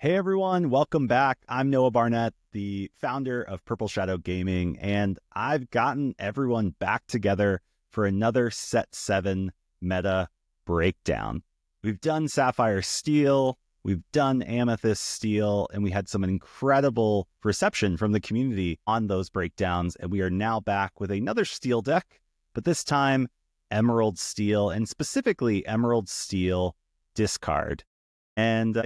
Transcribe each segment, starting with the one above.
Hey everyone, welcome back. I'm Noah Barnett, the founder of Purple Shadow Gaming, and I've gotten everyone back together for another Set 7 meta breakdown. We've done Sapphire Steel, we've done Amethyst Steel, and we had some incredible reception from the community on those breakdowns, and we are now back with another Steel deck, but this time Emerald Steel, and specifically Emerald Steel Discard. And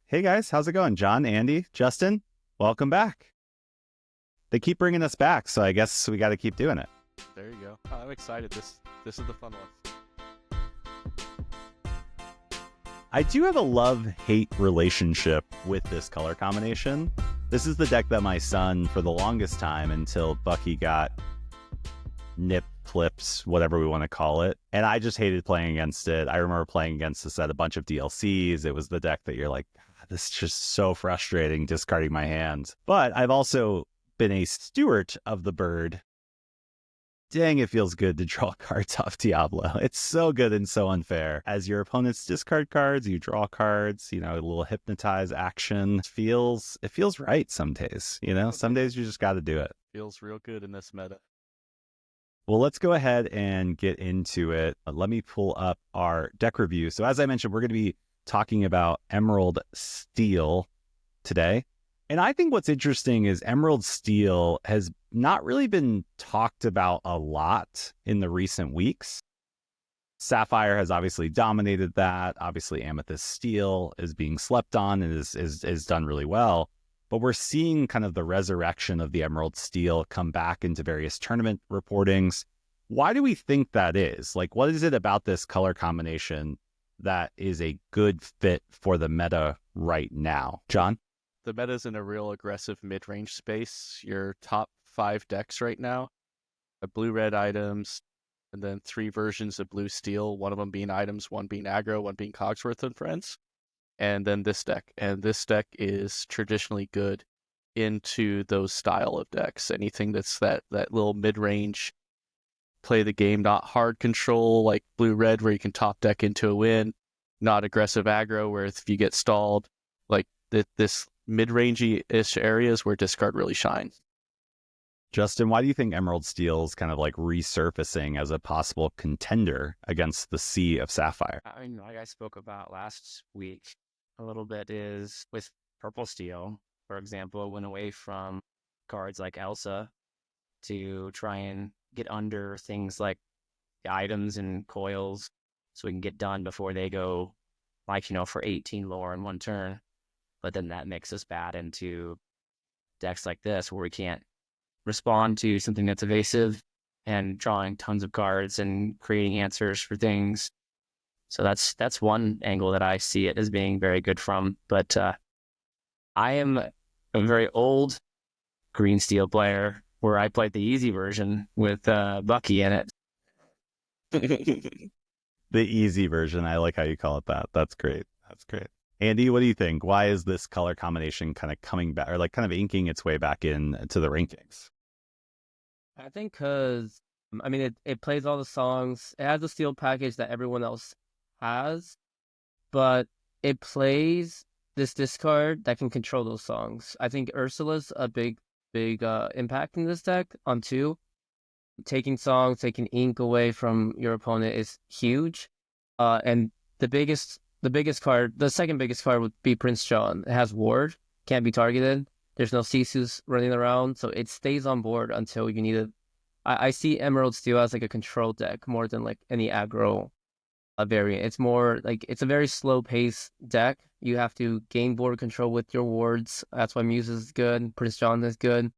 hey guys, how's it going? John, Andy, Justin, welcome back. They keep bringing us back, so I guess we got to keep doing it. There you go. I'm excited. This is the fun one. I do have a love-hate relationship with this color combination. This is the deck that my son, for the longest time, until Bucky got nip clips, whatever we want to call it, and I just hated playing against it. I remember playing against this at a bunch of DLCs. It was the deck that you're like, this is just so frustrating, discarding my hands. But I've also been a steward of the bird. Dang, it feels good to draw cards off Diablo. It's so good and so unfair. As your opponents discard cards, you draw cards, a little hypnotize action. It feels right some days, Some days you just got to do it. Feels real good in this meta. Well, let's go ahead and get into it. Let me pull up our deck review. So as I mentioned, we're going to be talking about Emerald Steel today. And I think what's interesting is Emerald Steel has not really been talked about a lot in the recent weeks. Sapphire has obviously dominated that. Obviously, Amethyst Steel is being slept on and is done really well. But we're seeing kind of the resurrection of the Emerald Steel come back into various tournament reportings. Why do we think that is? Like, what is it about this color combination that is a good fit for the meta right now? John? The meta's in a real aggressive mid-range space. Your top 5 decks right now are blue-red items, and then 3 versions of blue steel, one of them being items, one being aggro, one being Cogsworth and Friends. And then this deck. And this deck is traditionally good into those style of decks. Anything that's that little mid-range, play the game, not hard control, like blue-red, where you can top deck into a win, not aggressive aggro, where if you get stalled, like this mid-rangey-ish areas where discard really shines. Justin, why do you think Emerald Steel is kind of like resurfacing as a possible contender against the Sea of Sapphire? I mean, like I spoke about last week a little bit, is with Purple Steel, for example, it went away from cards like Elsa to try and get under things like the items and coils so we can get done before they go, for 18 lore in one turn. But then that makes us bad into decks like this where we can't respond to something that's evasive and drawing tons of cards and creating answers for things. So that's one angle that I see it as being very good from. But I am a very old green steel player where I played the easy version with Bucky in it. The easy version. I like how you call it that. That's great. That's great. Andy, what do you think? Why is this color combination kind of coming back, or like kind of inking its way back into the rankings? I think because, it plays all the songs. It has a steel package that everyone else has, but it plays this discard that can control those songs. I think Ursula's a big impact in this deck on 2. Taking songs, taking ink away from your opponent is huge. And the second biggest card would be Prince John. It has ward, can't be targeted. There's no Sisus running around, so it stays on board until you need it. I see Emerald Steel as like a control deck more than like any aggro variant. It's more like it's a very slow pace deck. You have to gain board control with your wards. That's why Muse is good, Prince John is good.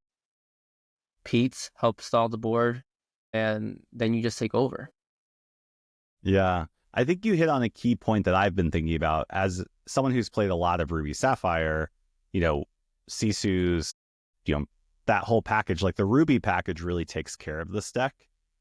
Pete's help stall the board, and then you just take over. Yeah, I think you hit on a key point that I've been thinking about as someone who's played a lot of Ruby Sapphire. Sisu's, that whole package, like the Ruby package really takes care of this deck.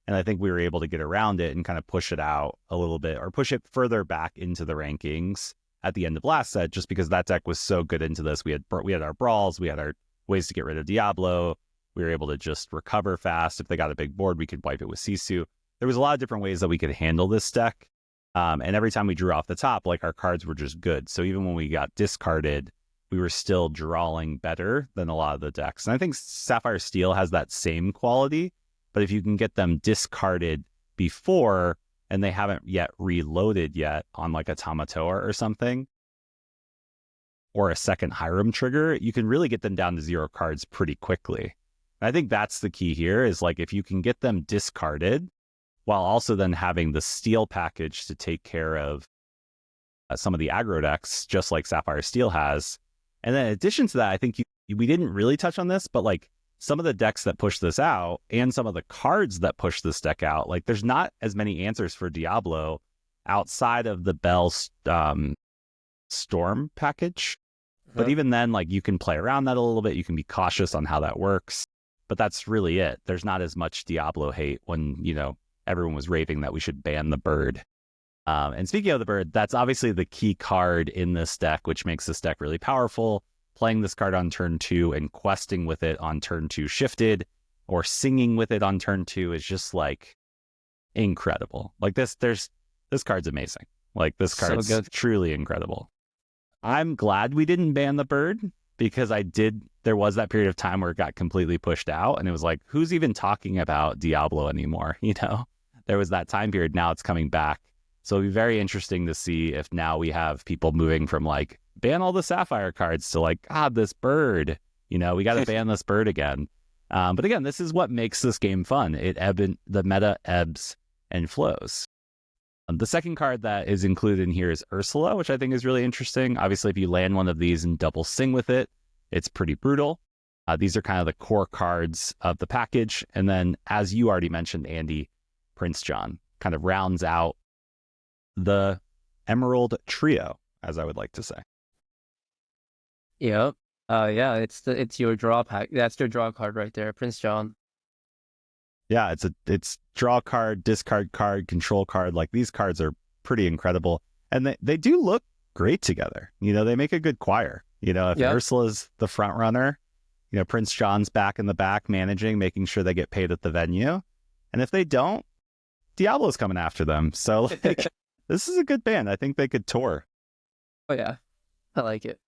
And I think we were able to get around it and kind of push it out a little bit, or push it further back into the rankings at the end of last set, just because that deck was so good into this. We had our brawls, we had our ways to get rid of Diablo. We were able to just recover fast. If they got a big board, we could wipe it with Sisu. There was a lot of different ways that we could handle this deck. And every time we drew off the top, like our cards were just good. So even when we got discarded, we we were still drawing better than a lot of the decks. And I think Sapphire Steel has that same quality, but if you can get them discarded before and they haven't yet reloaded yet on like a Tamatoa or something, or a second Hiram trigger, you can really get them down to 0 cards pretty quickly. I think that's the key here is like if you can get them discarded while also then having the steel package to take care of some of the aggro decks, just like Sapphire Steel has. And then in addition to that, I think we didn't really touch on this, but like some of the decks that push this out and some of the cards that push this deck out, like there's not as many answers for Diablo outside of the Bell Storm package. But even then, like you can play around that a little bit. You can be cautious on how that works. But that's really it. There's not as much Diablo hate when, everyone was raving that we should ban the bird. And speaking of the bird, that's obviously the key card in this deck, which makes this deck really powerful. Playing this card on turn 2 and questing with it on turn 2 shifted, or singing with it on turn 2 is just like incredible. Like this card's amazing. Like this card's truly incredible. I'm glad we didn't ban the bird because there was that period of time where it got completely pushed out and it was like, who's even talking about Diablo anymore? There was that time period. Now it's coming back. So it'll be very interesting to see if now we have people moving from like, ban all the Sapphire cards to like, this bird, we got to ban this bird again. But again, this is what makes this game fun. The meta ebbs and flows. The second card that is included in here is Ursula, which I think is really interesting. Obviously, if you land one of these and double sing with it, it's pretty brutal. These are kind of the core cards of the package. And then, as you already mentioned, Andy, Prince John kind of rounds out the Emerald Trio, as I would like to say. Yep. It's your draw pack. That's your draw card right there, Prince John. Yeah, it's draw card, discard card, control card. Like these cards are pretty incredible. And they do look great together. They make a good choir. If Ursula's the front runner, Prince John's back in the back managing, making sure they get paid at the venue. And if they don't, Diablo's coming after them. So like, this is a good band. I think they could tour. Oh yeah, I like it.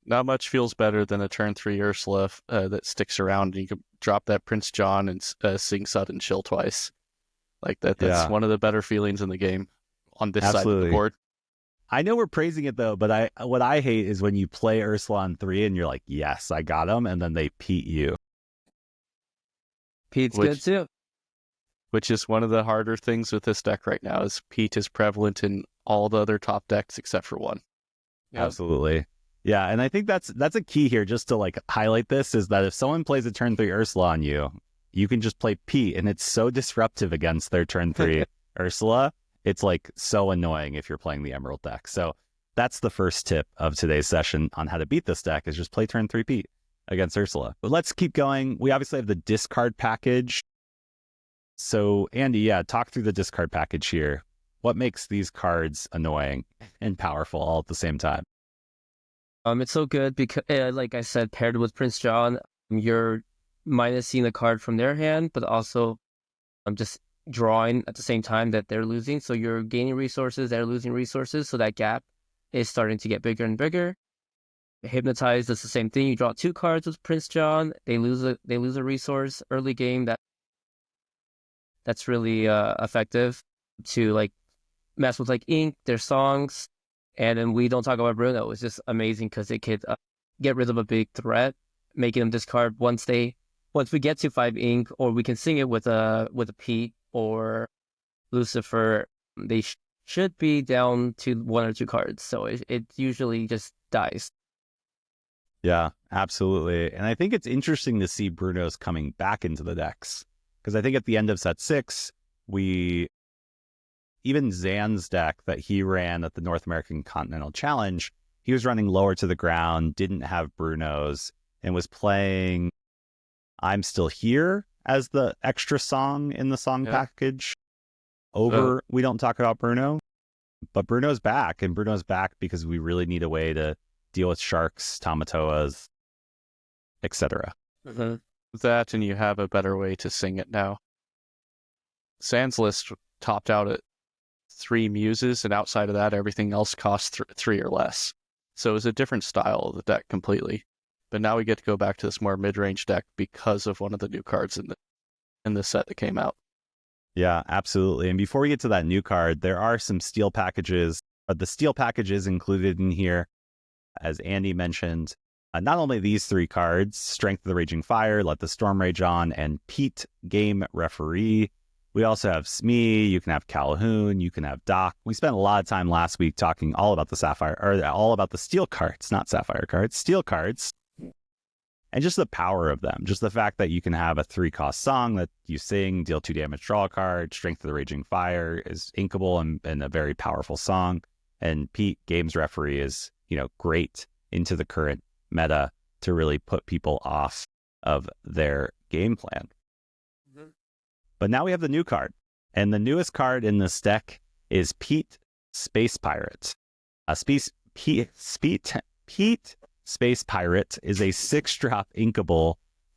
Not much feels better than a turn 3 Ursula that sticks around and you can drop that Prince John and sing Sudden Chill twice. Like that's one of the better feelings in the game on this side of the board. I know we're praising it though, but what I hate is when you play Ursula on 3 and you're like, yes, I got him, and then they peat you. Pete's good too. Which is one of the harder things with this deck right now is peat is prevalent in all the other top decks except for one. Yep. Absolutely. Yeah, and I think that's a key here, just to like highlight this, is that if someone plays a turn 3 Ursula on you, you can just play Pete, and it's so disruptive against their turn 3 Ursula. It's like so annoying if you're playing the Emerald deck. So that's the first tip of today's session on how to beat this deck, is just play turn 3 Pete against Ursula. But let's keep going. We obviously have the discard package. So Andy, talk through the discard package here. What makes these cards annoying and powerful all at the same time? It's so good because, like I said, paired with Prince John, you're minusing the card from their hand, but also just drawing at the same time that they're losing. So you're gaining resources, they're losing resources. So that gap is starting to get bigger and bigger. Hypnotize does the same thing. You draw 2 cards with Prince John. They lose a resource early game. That's really effective to like mess with like Ink, their songs. And then we don't talk about Bruno. It's just amazing because it could get rid of a big threat, making them discard once we get to 5 ink, or we can sing it with a Pete or Lucifer. They should be down to 1 or 2 cards, so it usually just dies. Yeah, absolutely. And I think it's interesting to see Bruno's coming back into the decks, because I think at the end of set 6, even Zan's deck that he ran at the North American Continental Challenge, he was running lower to the ground, didn't have Bruno's, and was playing I'm Still Here as the extra song in the song package over We Don't Talk About Bruno. But Bruno's back, and Bruno's back because we really need a way to deal with sharks, Tamatoas, etc. Mm-hmm. That, and you have a better way to sing it now. Zan's list topped out at 3 muses, and outside of that, everything else costs 3 or less. So it was a different style of the deck completely. But now we get to go back to this more mid-range deck because of one of the new cards in the set that came out. Yeah, absolutely. And before we get to that new card, there are some steel packages. The steel package is included in here, as Andy mentioned. Not only these 3 cards, Strength of the Raging Fire, Let the Storm Rage On, and Pete, Game Referee. We also have Smee, you can have Calhoun, you can have Doc. We spent a lot of time last week talking all about the Sapphire, or all about the steel cards, not Sapphire cards, steel cards. And just the power of them, just the fact that you can have a 3-cost song that you sing, deal 2 damage, draw a card. Strength of the Raging Fire is inkable and a very powerful song. And Pete, Games Referee, is, great into the current meta to really put people off of their game plan. Mm-hmm. But now we have the new card. And the newest card in this deck is Pete, Space Pirate. Pete Space Pirate is a 6-drop inkable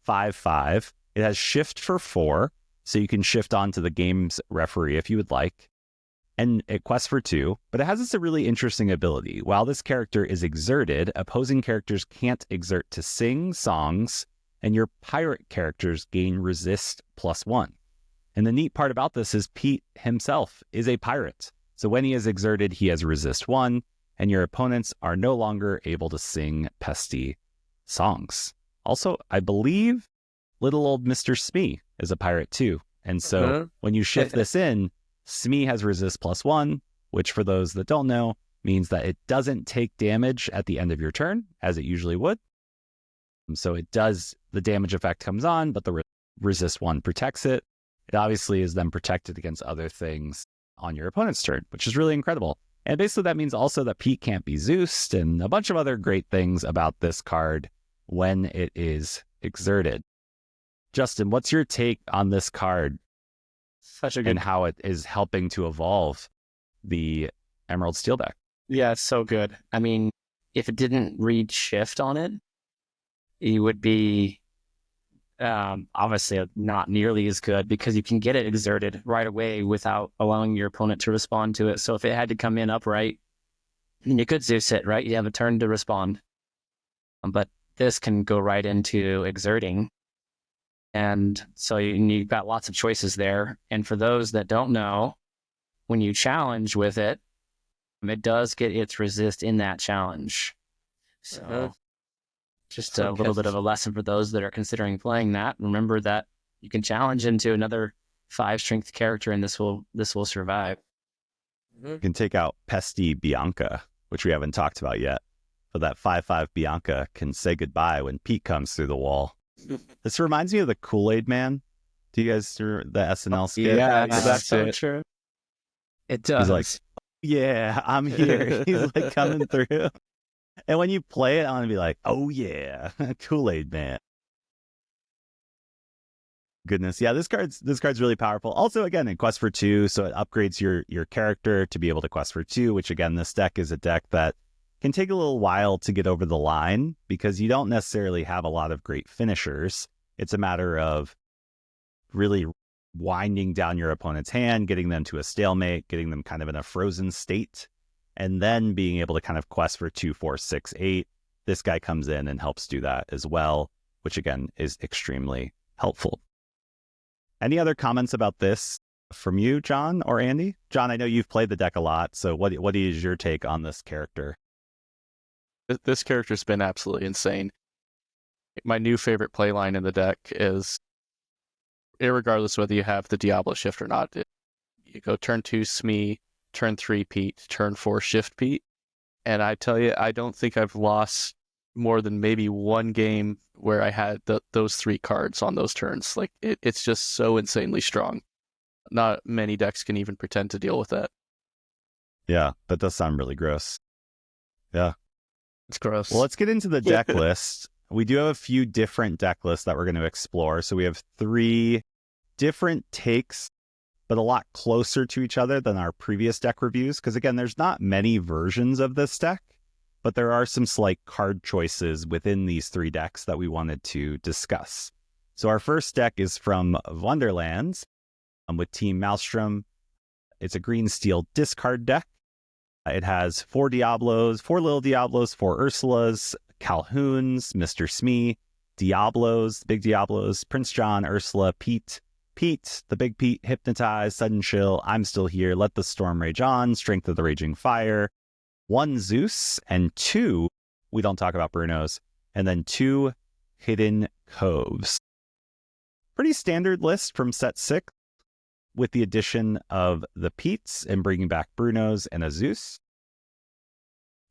5/5. It has shift for 4, so you can shift onto the Games Referee if you would like. And it quests for 2, but it has this really interesting ability. While this character is exerted, opposing characters can't exert to sing songs, and your pirate characters gain resist +1. And the neat part about this is Pete himself is a pirate. So when he is exerted, he has resist 1, and your opponents are no longer able to sing pesty songs. Also, I believe little old Mr. Smee is a pirate too. And so when you shift this in, Smee has resist +1, which for those that don't know, means that it doesn't take damage at the end of your turn, as it usually would. So it does, the damage effect comes on, but the resist 1 protects it. It obviously is then protected against other things on your opponent's turn, which is really incredible. And basically that means also that Pete can't be Zeused and a bunch of other great things about this card when it is exerted. Justin, what's your take on this card? And how it is helping to evolve the Emerald Steel deck? Yeah, it's so good. I mean, if it didn't read shift on it, it would be obviously not nearly as good because you can get it exerted right away without allowing your opponent to respond to it. So if it had to come in upright, you could Zeus it, right? You have a turn to respond. But this can go right into exerting. And so you've got lots of choices there. And for those that don't know, when you challenge with it, it does get its resist in that challenge. So just a little bit of a lesson for those that are considering playing that. Remember that you can challenge into another 5-strength character and this will survive. You can take out Pesty Bianca, which we haven't talked about yet. But that 5/5 Bianca can say goodbye when Pete comes through the wall. This reminds me of the Kool-Aid Man. Do you guys remember the SNL skit? Yeah, that's so true. It does. He's like, yeah, I'm here. He's like coming through. And when you play it, I'm going to be like, oh yeah, Kool-Aid Man. Goodness. Yeah, this card's really powerful. Also, again, it quests for 2, so it upgrades your character to be able to quest for 2, which again, this deck is a deck that can take a little while to get over the line because you don't necessarily have a lot of great finishers. It's a matter of really winding down your opponent's hand, getting them to a stalemate, getting them kind of in a frozen state, and then being able to kind of quest for 2, 4, 6, 8. This guy comes in and helps do that as well, which again is extremely helpful. Any other comments about this from you, John or Andy? John, I know you've played the deck a lot, so what is your take on this character? This character's been absolutely insane. My new favorite playline in the deck is, irregardless whether you have the Diablo shift or not, you go turn 2 Smee, turn 3 Pete, turn 4 shift Pete. And I tell you, I don't think I've lost more than maybe one game where I had those 3 cards on those turns. Like it's just so insanely strong. Not many decks can even pretend to deal with that. Yeah, that does sound really gross. Yeah. It's gross. Well, let's get into the deck list. We do have a few different deck lists that we're going to explore. So we have 3 different takes, but a lot closer to each other than our previous deck reviews. Because again, there's not many versions of this deck, but there are some slight card choices within these 3 decks that we wanted to discuss. So our first deck is from vVonderland with Team Maelstrom. It's a green steel discard deck. It has 4 Diablos, 4 little Diablos, 4 Ursulas, Calhouns, Mr. Smee, Diablos, big Diablos, Prince John, Ursula, Pete, the big Pete, Hypnotize, Sudden Chill, I'm Still Here, Let the Storm Rage On, Strength of the Raging Fire, 1 Zeus, and 2, we don't talk about Brunos, and then 2 Hidden Coves. Pretty standard list from set 6, with the addition of the Petes and bringing back Brunos and a Zeus.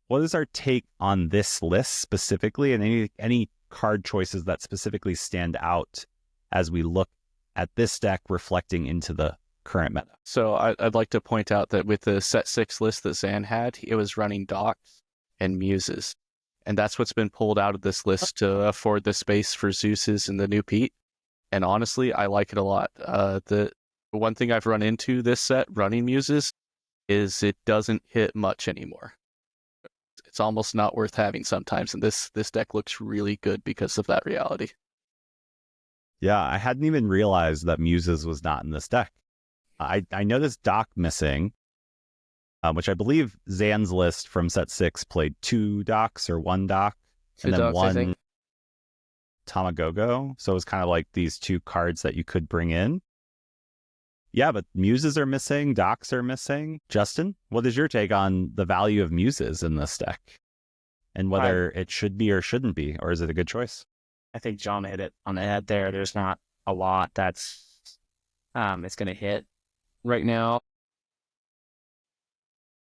What is our take on this list specifically, and any card choices that specifically stand out as we look at this deck reflecting into the current meta? So I'd like to point out that with the set 6 list that Zan had, it was running Docks and Muses. And that's what's been pulled out of this list to afford the space for Zeus's and the new Pete. And honestly, I like it a lot. The one thing I've run into this set, running Muses, is it doesn't hit much anymore. It's almost not worth having sometimes, and this deck looks really good because of that reality. Yeah, I hadn't even realized that Muses was not in this deck. I noticed Doc missing, which I believe Zan's list from set 6 played 2 Docs or 1 Doc, Two and then docs, I 1 think. Tamagogo. So it was kind of like these 2 cards that you could bring in. Yeah, but Muses are missing, Docs are missing. Justin, what is your take on the value of Muses in this deck? And whether it should be or shouldn't be, or is it a good choice? I think John hit it on the head there. There's not a lot that's it's going to hit right now.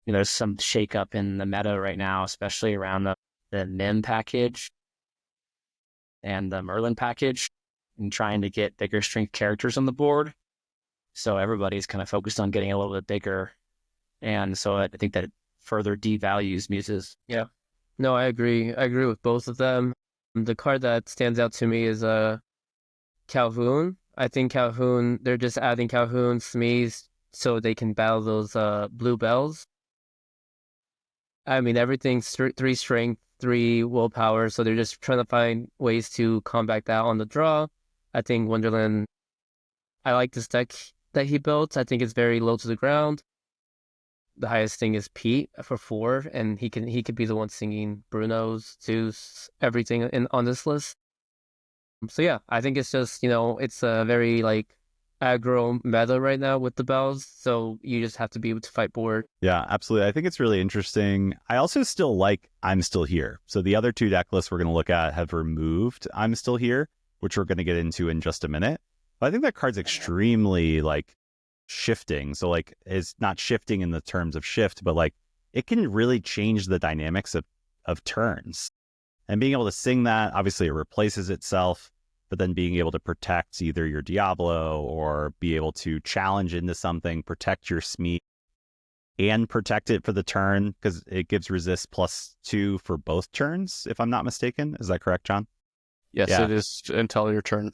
You know, there's some shakeup in the meta right now, especially around the Nim package and the Merlin package, and trying to get bigger strength characters on the board. So everybody's kind of focused on getting a little bit bigger. And so I think that it further devalues Muses. Yeah. No, I agree. I agree with both of them. The card that stands out to me is Calhoun. I think Calhoun, they're just adding Calhoun, Smees, so they can battle those blue bells. I mean, everything's 3 strength, 3 willpower, so they're just trying to find ways to combat that on the draw. I think Wonderland, I like this deck that he built. I think it's very low to the ground. The highest thing is Pete for 4, and he could be the one singing Bruno's, Zeus, everything on this list. So yeah, I think it's just, it's a very like aggro meta right now with the bells, so you just have to be able to fight board. Yeah, absolutely. I think it's really interesting. I also still like I'm Still Here. So the other 2 deck lists we're going to look at have removed I'm Still Here, which we're going to get into in just a minute. But I think that card's extremely like shifting. So like it's not shifting in the terms of shift, but like it can really change the dynamics of turns. And being able to sing that, obviously it replaces itself, but then being able to protect either your Diablo or be able to challenge into something, protect your Smee, and protect it for the turn, because it gives resist +2 for both turns, if I'm not mistaken. Is that correct, John? Yes, Yeah. It is until your turn.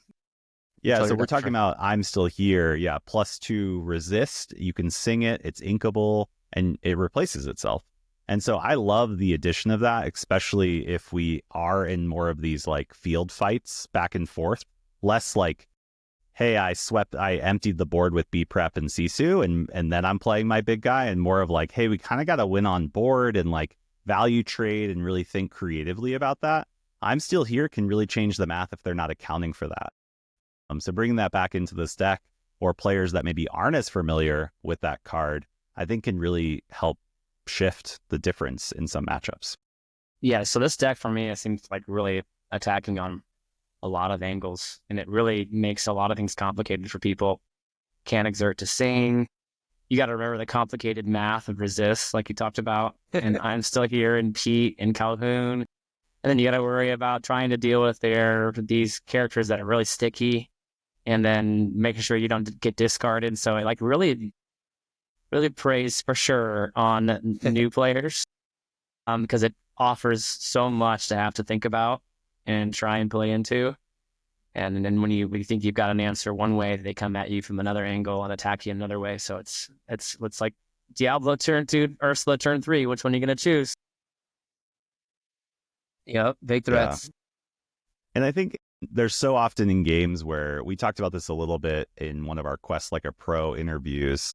Yeah, Until so your we're next talking turn. about I'm Still Here. Yeah, +2 resist. You can sing it. It's inkable, and it replaces itself. And so I love the addition of that, especially if we are in more of these like field fights back and forth. Less like, hey, I emptied the board with B Prep and Sisu, and then I'm playing my big guy, and more of like, hey, we kind of got to win on board and like value trade and really think creatively about that. I'm Still Here can really change the math if they're not accounting for that. So bringing that back into this deck, or players that maybe aren't as familiar with that card, I think can really help shift the difference in some matchups. Yeah, so this deck for me, it seems like really attacking on a lot of angles, and it really makes a lot of things complicated for people. Can't exert to sing. You got to remember the complicated math of resist, like you talked about, and I'm Still Here, and Pete, and Calhoun. And then you got to worry about trying to deal with these characters that are really sticky, and then making sure you don't get discarded. So it like really prays for sure on the new players, because it offers so much to have to think about and try and play into. And then when you think you've got an answer one way, they come at you from another angle and attack you another way. So it's like Diablo turn 2, Ursula turn 3. Which one are you going to choose? Yep, big threats. And I think there's so often in games where we talked about this a little bit in one of our Quest Like a Pro interviews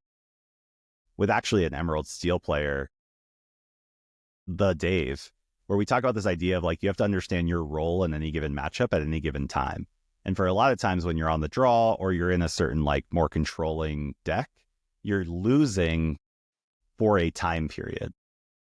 with actually an Emerald Steel player. The Dave, where we talk about this idea of like you have to understand your role in any given matchup at any given time. And for a lot of times when you're on the draw or you're in a certain like more controlling deck, you're losing for a time period.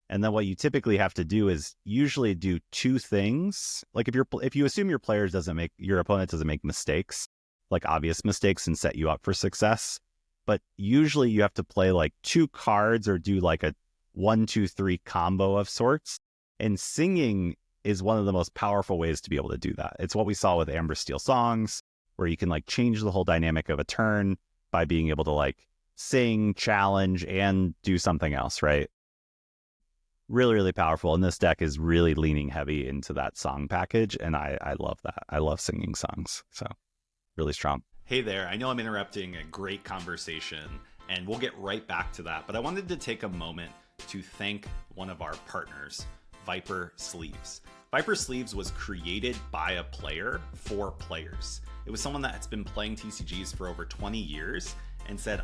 And then what you typically have to do is usually do two things. Like if you assume your opponent doesn't make mistakes, like obvious mistakes, and set you up for success. But usually you have to play like two cards or do like a 1-2-3 combo of sorts. And singing is one of the most powerful ways to be able to do that. It's what we saw with Amber Steel Songs, where you can like change the whole dynamic of a turn by being able to like sing, challenge, and do something else, right? Really, really powerful. And this deck is really leaning heavy into that song package. And I love that. I love singing songs. So really strong. Hey there. I know I'm interrupting a great conversation, and we'll get right back to that. But I wanted to take a moment to thank one of our partners, Viper Sleeves. Viper Sleeves was created by a player for players. It was someone that's been playing TCGs for over 20 years and said,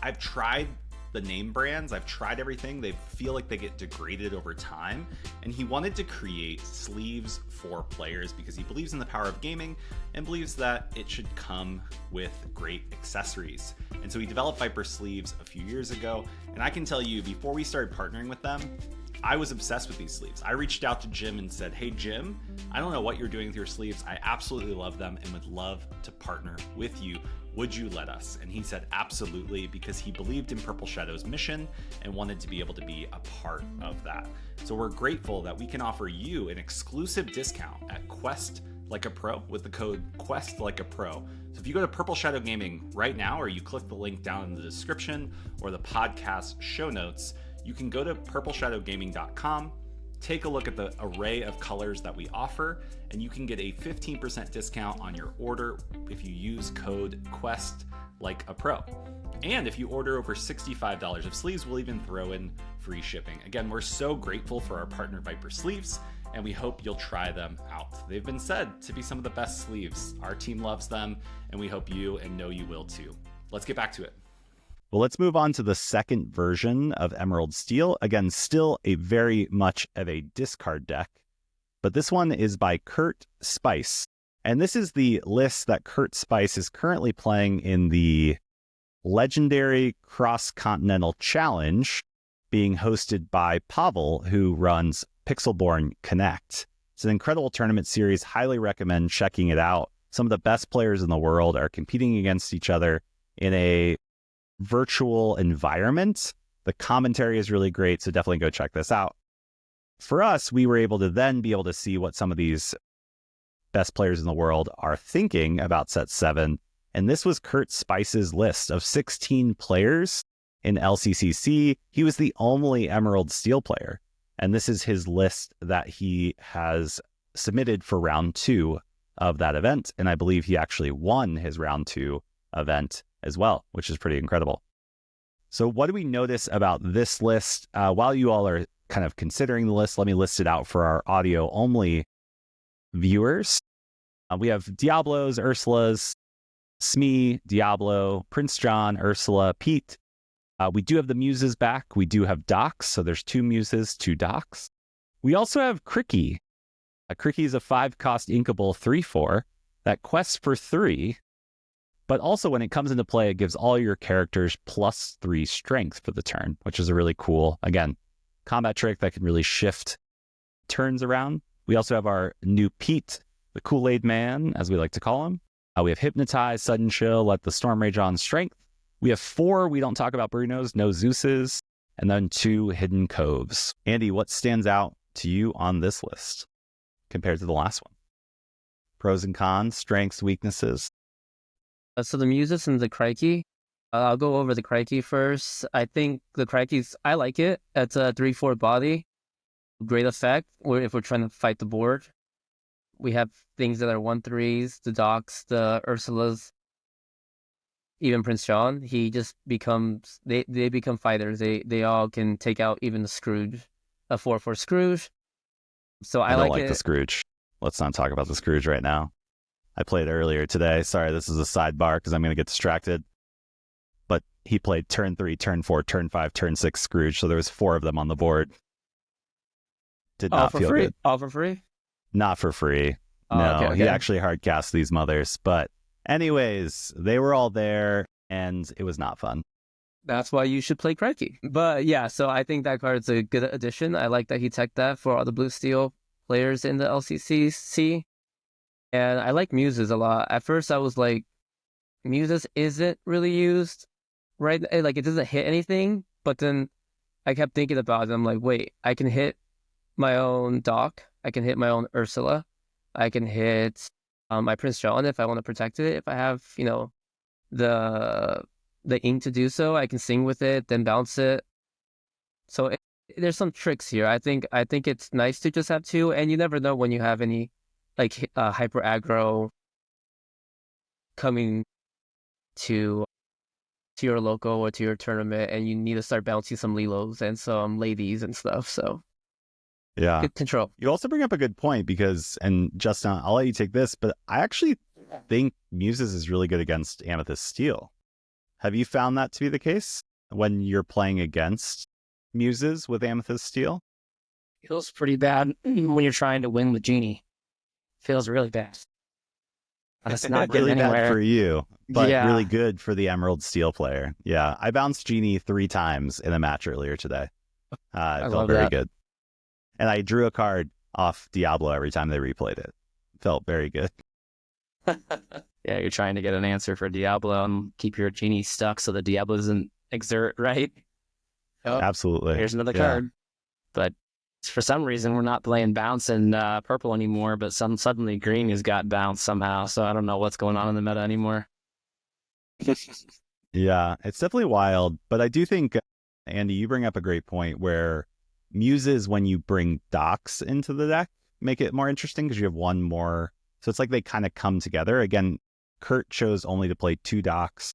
I've tried the name brands, I've tried everything, they feel like they get degraded over time, and he wanted to create sleeves for players because he believes in the power of gaming and believes that it should come with great accessories. And so he developed Viper Sleeves a few years ago, and I can tell you, before we started partnering with them, I was obsessed with these sleeves. I reached out to Jim and said, hey Jim, I don't know what you're doing with your sleeves, I absolutely love them and would love to partner with you. Would you let us? And he said absolutely, because he believed in Purple Shadow's mission and wanted to be able to be a part of that. So we're grateful that we can offer you an exclusive discount at Quest Like a Pro with the code Quest Like a Pro. So if you go to Purple Shadow Gaming right now, or you click the link down in the description or the podcast show notes, you can go to purpleshadowgaming.com, take a look at the array of colors that we offer, and you can get a 15% discount on your order if you use code Quest Like a Pro. And if you order over $65 of sleeves, we'll even throw in free shipping. Again, we're so grateful for our partner Viper Sleeves, and we hope you'll try them out. They've been said to be some of the best sleeves. Our team loves them, and we hope you and know you will too. Let's get back to it. Well, let's move on to the second version of Emerald Steel. Again, still a very much of a discard deck, but this one is by Kurt Spice. And this is the list that Kurt Spice is currently playing in the Legendary Cross-Continental Challenge being hosted by Pavel, who runs Pixelborn Connect. It's an incredible tournament series. Highly recommend checking it out. Some of the best players in the world are competing against each other in a virtual environment. The commentary is really great, so definitely go check this out. For us, we were able to then be able to see what some of these best players in the world are thinking about set 7. And this was Kurt Spice's list of 16 players in LCCC. He was the only Emerald Steel player. And this is his list that he has submitted for round 2 of that event. And I believe he actually won his round 2 event as well, which is pretty incredible. So what do we notice about this list? While you all are kind of considering the list, let me list it out for our audio only viewers. We have Diablos, Ursulas, Smee, Diablo, Prince John, Ursula, Pete. We do have the Muses back. We do have Docs. So there's 2 Muses, 2 Docs. We also have Cricky. Cricky is a 5-cost inkable 3/4 that quests for 3. But also when it comes into play, it gives all your characters +3 strength for the turn, which is a really cool, again, combat trick that can really shift turns around. We also have our new Pete, the Kool-Aid Man, as we like to call him. We have Hypnotize, Sudden Chill, Let the Storm Rage On, Strength. We have 4, we don't talk about Brunos, no Zeuses, and then 2 Hidden Coves. Andy, what stands out to you on this list compared to the last one? Pros and cons, strengths, weaknesses. So the Muses and the Crikey. I'll go over the Crikey first. I think the Crikey's, I like it. It's a 3/4 body. Great effect if we're trying to fight the board. We have things that are 1/3s, the Docs, the Ursulas, even Prince John. He just becomes, they become fighters. They all can take out even the Scrooge, a 4/4 Scrooge. So I don't like it. The Scrooge. Let's not talk about the Scrooge right now. I played earlier today. Sorry, this is a sidebar because I'm going to get distracted. But he played turn 3, turn 4, turn 5, turn 6 Scrooge. So there was 4 of them on the board. Did All not for feel free? good. All for free? Not for free. Oh, No, okay, he okay. actually hard cast these mothers. But anyways, they were all there and it was not fun. That's why you should play Crikey. But yeah, so I think that card's a good addition. I like that he teched that for all the blue steel players in the LCCC. And I like Muses a lot. At first, I was like, Muses isn't really used, right? Like, it doesn't hit anything. But then I kept thinking about it. I'm like, wait, I can hit my own Doc. I can hit my own Ursula. I can hit my Prince John if I want to protect it. If I have, the ink to do so, I can sing with it, then bounce it. So there's some tricks here. I think it's nice to just have two, and you never know when you have any like hyper aggro coming to your local or to your tournament, and you need to start bouncing some Lilos and some ladies and stuff. So Yeah. good control. You also bring up a good point because, and Justin, I'll let you take this, but I actually think Muses is really good against Amethyst Steel. Have you found that to be the case when you're playing against Muses with Amethyst Steel? Feels pretty bad when you're trying to win with Genie. Feels really bad. That's not getting Really anywhere. bad for you, but Yeah. really good for the Emerald Steel player. Yeah, I bounced Genie 3 times in a match earlier today. It felt love very that. good. And I drew a card off Diablo every time they replayed it. Felt very good. Yeah, you're trying to get an answer for Diablo and keep your Genie stuck so the Diablo doesn't exert, right? Oh, Absolutely. here's another Yeah. card. But for some reason, we're not playing bounce and purple anymore, but suddenly green has got bounce somehow. So I don't know what's going on in the meta anymore. Yeah, it's definitely wild. But I do think, Andy, you bring up a great point where Muses, when you bring docks into the deck, make it more interesting because you have one more. So it's like they kind of come together. Again, Kurt chose only to play 2 docks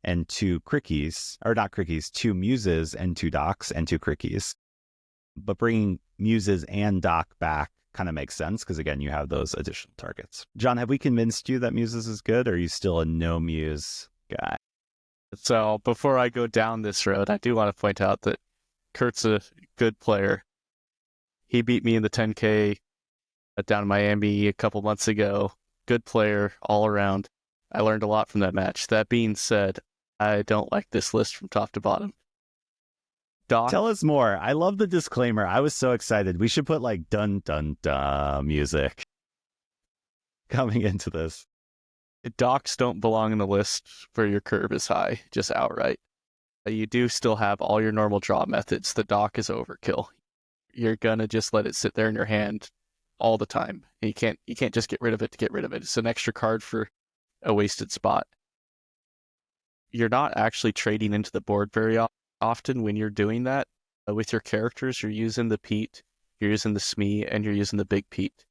and 2 crickies, or not crickies, 2 Muses and 2 docks and 2 crickies. But bringing Muses and dock back kind of makes sense because, again, you have those additional targets. John, have we convinced you that Muses is good, or are you still a no Muse guy? So before I go down this road, I do want to point out that Kurt's a good player. He beat me in the 10K down in Miami a couple months ago. Good player all around. I learned a lot from that match. That being said, I don't like this list from top to bottom. Doc, Tell us more. I love the disclaimer. I was so excited. We should put like dun dun dun music coming into this. Docs don't belong in the list where your curve is high, just outright. You do still have all your normal draw methods. The dock is overkill. You're gonna just let it sit there in your hand all the time. And you can't just get rid of it to get rid of it. It's an extra card for a wasted spot. You're not actually trading into the board very often when you're doing that. With your characters, you're using the Pete, you're using the Smee, and you're using the Big Pete.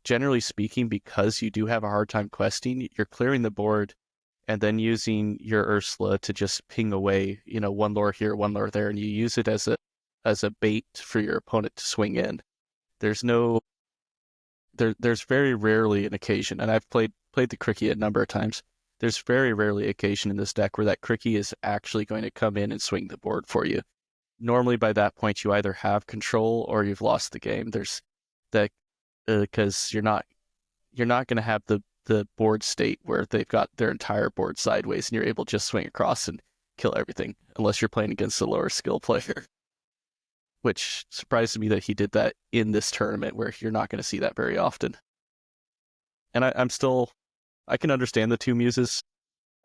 Generally speaking, because you do have a hard time questing, you're clearing the board and then using your Ursula to just ping away, one lore here, one lore there, and you use it as a bait for your opponent to swing in. There's very rarely an occasion, and I've played the Cricky a number of times. There's very rarely occasion in this deck where that Cricky is actually going to come in and swing the board for you. Normally, by that point, you either have control or you've lost the game. There's that because you're not going to have the board state where they've got their entire board sideways and you're able to just swing across and kill everything, unless you're playing against a lower skill player. Which surprises me that he did that in this tournament where you're not going to see that very often. And I can understand the 2 Muses.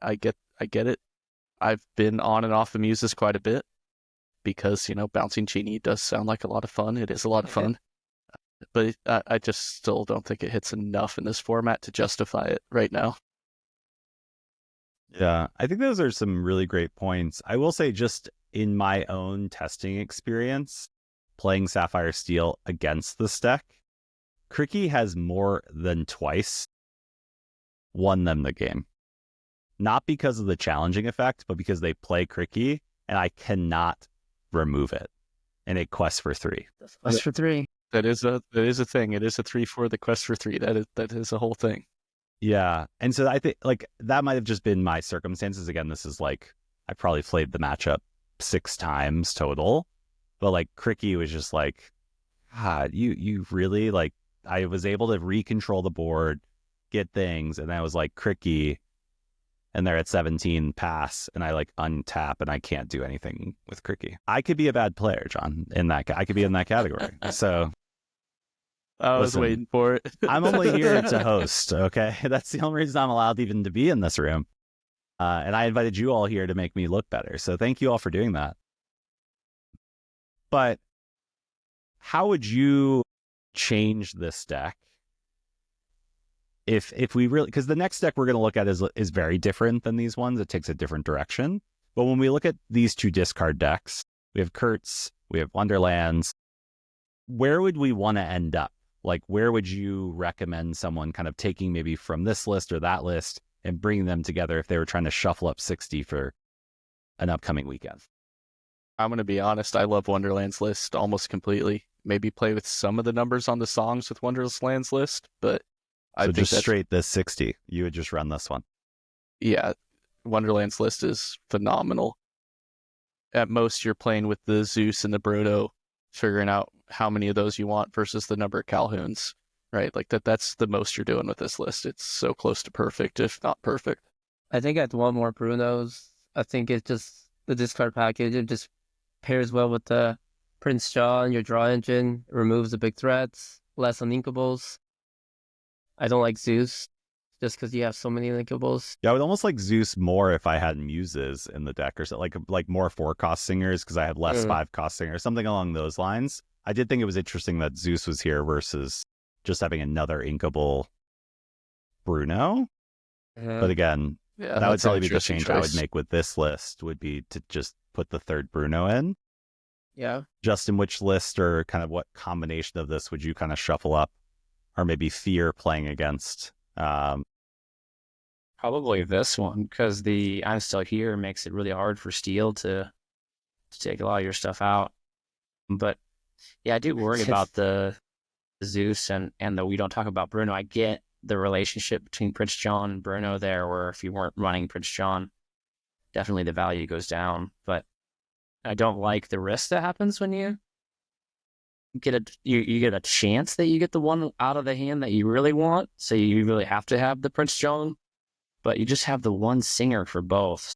I get it. I've been on and off the Muses quite a bit because, bouncing Genie does sound like a lot of fun. It is a lot of fun. But I just still don't think it hits enough in this format to justify it right now. Yeah, I think those are some really great points. I will say, just in my own testing experience, playing Sapphire Steel against this deck, Cricky has more than twice won them the game. Not because of the challenging effect, but because they play Cricky and I cannot remove it. And it quests for 3. Quest for 3. That is a thing. It is a 3/4 the quest for 3. That is a whole thing. Yeah. And so I think like that might have just been my circumstances. Again, this is like I probably played the matchup 6 times total. But like Cricky was just like, God, you really like, I was able to recontrol the board, get things, and I was like Cricky, and they're at 17 pass, and I like untap, and I can't do anything with Cricky. I could be a bad player, John, in that. I could be in that category. So I was listen, waiting for it. I'm only here to host, okay? That's the only reason I'm allowed even to be in this room. And I invited you all here to make me look better. So thank you all for doing that. But how would you change this deck if we really, because the next deck we're going to look at is very different than these ones. It takes a different direction. But when we look at these two discard decks, we have Kurtz, we have Wonderlands. Where would we want to end up? Like, where would you recommend someone kind of taking maybe from this list or that list and bringing them together if they were trying to shuffle up 60 for an upcoming weekend? I'm going to be honest. I love Wonderland's list almost completely. Maybe play with some of the numbers on the songs with Wonderland's list, but I So think just straight this 60, you would just run this one. Yeah, Wonderland's list is phenomenal. At most, you're playing with the Zeus and the Brodo, figuring out how many of those you want versus the number of Calhouns, right? Like that's the most you're doing with this list. It's so close to perfect, if not perfect. I think I'd want more Brunos. I think it's just the discard package. It just pairs well with the Prince John, your draw engine, removes the big threats, less uninkables. I don't like Zeus just because you have so many linkables. Yeah, I would almost like Zeus more if I had muses in the deck or so, like more 4-cost singers because I have less 5-cost singers, something along those lines. I did think it was interesting that Zeus was here versus just having another inkable Bruno. But again, Yeah, that would that's an probably be the interesting change I would choice. make with this list would be to just put the third Bruno in. Yeah. Justin, which list or kind of what combination of this would you kind of shuffle up or maybe fear playing against? Probably this one, because the I'm Still Here makes it really hard for Steel to take a lot of your stuff out. But yeah, I do worry about the Zeus and the We Don't Talk About Bruno. I get the relationship between Prince John and Bruno there, where if you weren't running Prince John, definitely the value goes down. But I don't like the risk that happens when you you get a chance that you get the one out of the hand that you really want. So you really have to have the Prince John, but you just have the one singer for both.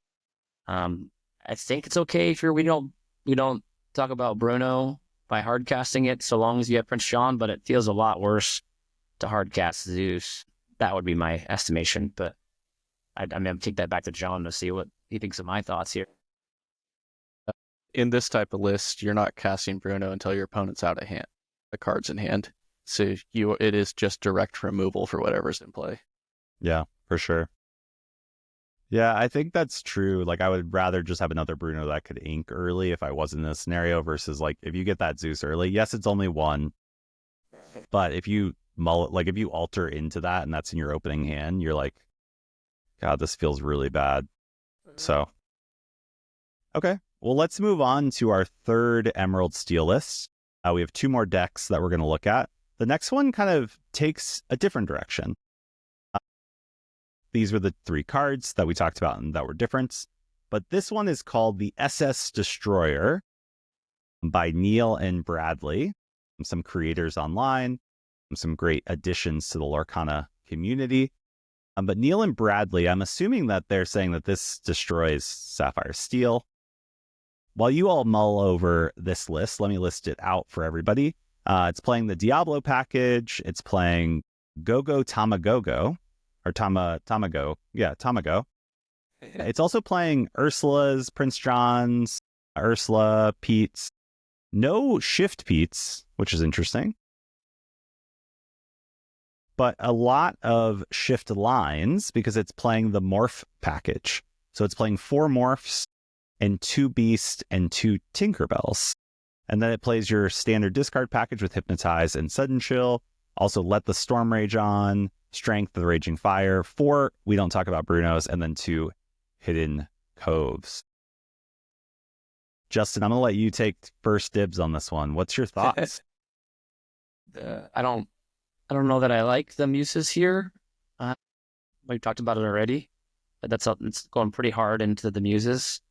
I think it's okay if we don't talk about Bruno by hard casting it, so long as you have Prince John, but it feels a lot worse to hard cast Zeus. That would be my estimation, but I'm going to take that back to John to see what he thinks of my thoughts here. In this type of list, you're not casting Bruno until your opponent's out of hand, the card's in hand. So it is just direct removal for whatever's in play. Yeah, for sure. Yeah, I think that's true. Like, I would rather just have another Bruno that could ink early if I wasn't in a scenario versus, like, if you get that Zeus early, yes, it's only one. But if you if you alter into that and that's in your opening hand, you're like, God, this feels really bad. So, okay. Well, let's move on to our third Emerald Steel list. We have two more decks that we're going to look at. The next one kind of takes a different direction. These were the three cards that we talked about and that were different. But this one is called the SS Destroyer by Neil and Bradley. Some creators online, some great additions to the Lorcana community. But Neil and Bradley, I'm assuming that they're saying that this destroys Sapphire Steel. While you all mull over this list, let me list it out for everybody. It's playing the Diablo package. It's playing Go-Go Tamagogo. Or Tamago. Yeah, Tamago. It's also playing Ursula's, Prince John's, Ursula, Pete's. No Shift Pete's, which is interesting. But a lot of Shift Lines because it's playing the Morph package. So it's playing 4 Morphs and 2 Beast and 2 Tinkerbells. And then it plays your standard discard package with Hypnotize and Sudden Chill. Also Let the Storm Rage on, Strength of the Raging Fire, 4 We Don't Talk About Brunos, and then 2 Hidden Coves. Justin, I'm going to let you take first dibs on this one. What's your thoughts? I don't know that I like the muses here. We talked about it already. But it's going pretty hard into the muses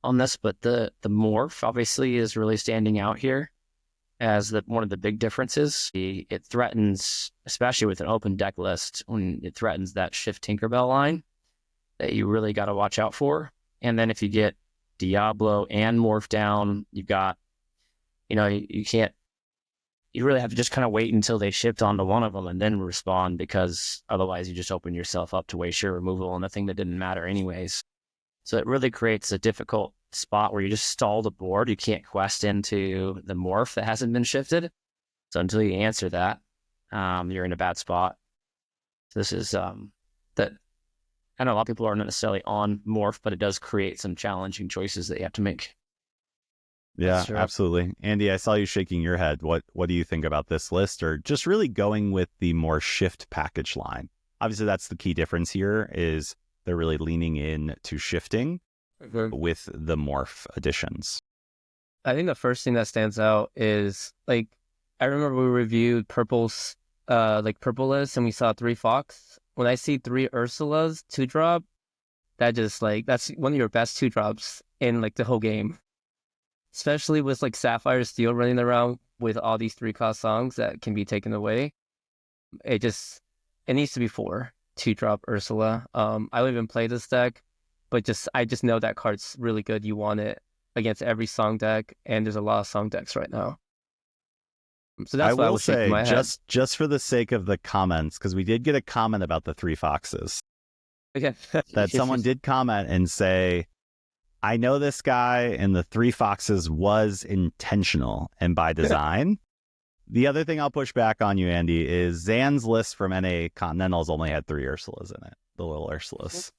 on this, but the morph obviously is really standing out here as one of the big differences. It threatens, especially with an open deck list, when it threatens that Shift Tinkerbell line that you really got to watch out for. And then if you get Diablo and morph down, you've got, you can't, you really have to just kind of wait until they shift onto one of them and then respond, because otherwise you just open yourself up to waste your removal on a thing that didn't matter anyways. So it really creates a difficult spot where you just stall the board. You can't quest into the morph that hasn't been shifted. So until you answer that, you're in a bad spot. So this is that I know a lot of people aren't necessarily on morph, but it does create some challenging choices that you have to make. Yeah, absolutely. Andy, I saw you shaking your head. What do you think about this list, or just really going with the more shift package line? Obviously, that's the key difference here, is they're really leaning in to shifting with the morph additions. I think the first thing that stands out is, like, I remember we reviewed Purple's Purple list, and we saw 3 Fox. When I see 3 Ursulas 2-drop, that's one of your best 2-drops in like the whole game. Especially with like Sapphire Steel running around with all these 3-cost songs that can be taken away. It needs to be 4 2-drop Ursula. I don't even play this deck, but I just know that card's really good. You want it against every song deck, and there's a lot of song decks right now. So that's what I was shaking my head. Just for the sake of the comments, because we did get a comment about the 3 Foxes. Okay. That someone did comment and say, I know this guy, and the 3 Foxes was intentional and by design. The other thing I'll push back on you, Andy, is Zan's list from NA Continentals only had 3 Ursulas in it, the little Ursulas.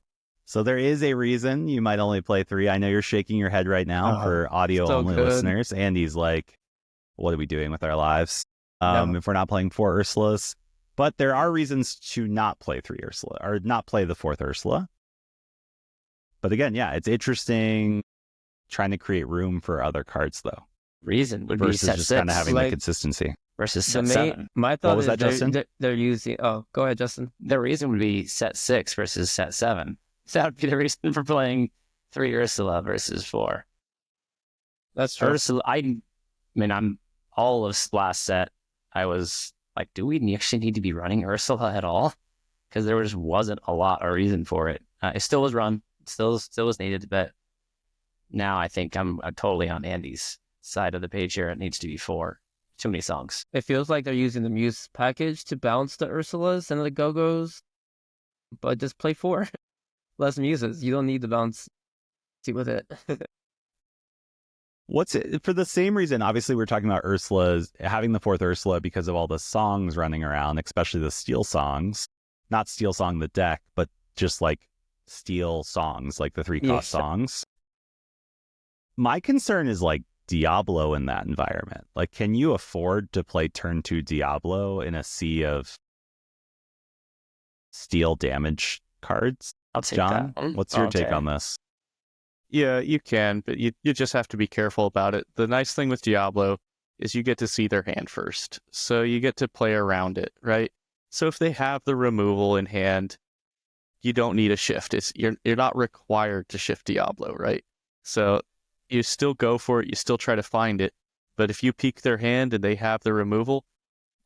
So there is a reason you might only play 3. I know you're shaking your head right now for audio-only listeners. Andy's like, what are we doing with our lives if we're not playing 4 Ursulas? But there are reasons to not play 3 Ursula, or not play the 4th Ursula. But again, yeah, it's interesting trying to create room for other cards, though. Reason would versus be set just 6. kind of having the consistency. Versus set 7. My thought was is that, Justin? They're using... Oh, go ahead, Justin. The reason would be set 6 versus set 7. So that would be the reason for playing 3 Ursula versus 4. That's true. Ursula, I'm all of last set. I was like, do we actually need to be running Ursula at all? Because there just wasn't a lot of reason for it. It still was run. Still was needed, but now I think I'm totally on Andy's side of the page here. It needs to be 4. Too many songs. It feels like they're using the Muse package to balance the Ursulas and the Go-Go's, but just play 4. Less Muses. You don't need the balance with it. What's it for the same reason? Obviously, we're talking about Ursula's having the 4th Ursula because of all the songs running around, especially the Steel songs. Not Steel Song the deck, but just like Steel songs, like the 3-cost songs. My concern is like Diablo in that environment. Like, can you afford to play turn 2 Diablo in a sea of Steel damage cards? I'll take John, that. what's your take on this? Yeah, you can, but you just have to be careful about it. The nice thing with Diablo is you get to see their hand first. So you get to play around it, right? So if they have the removal in hand, you don't need a shift. You're not required to shift Diablo, right? So you still go for it. You still try to find it. But if you peek their hand and they have the removal,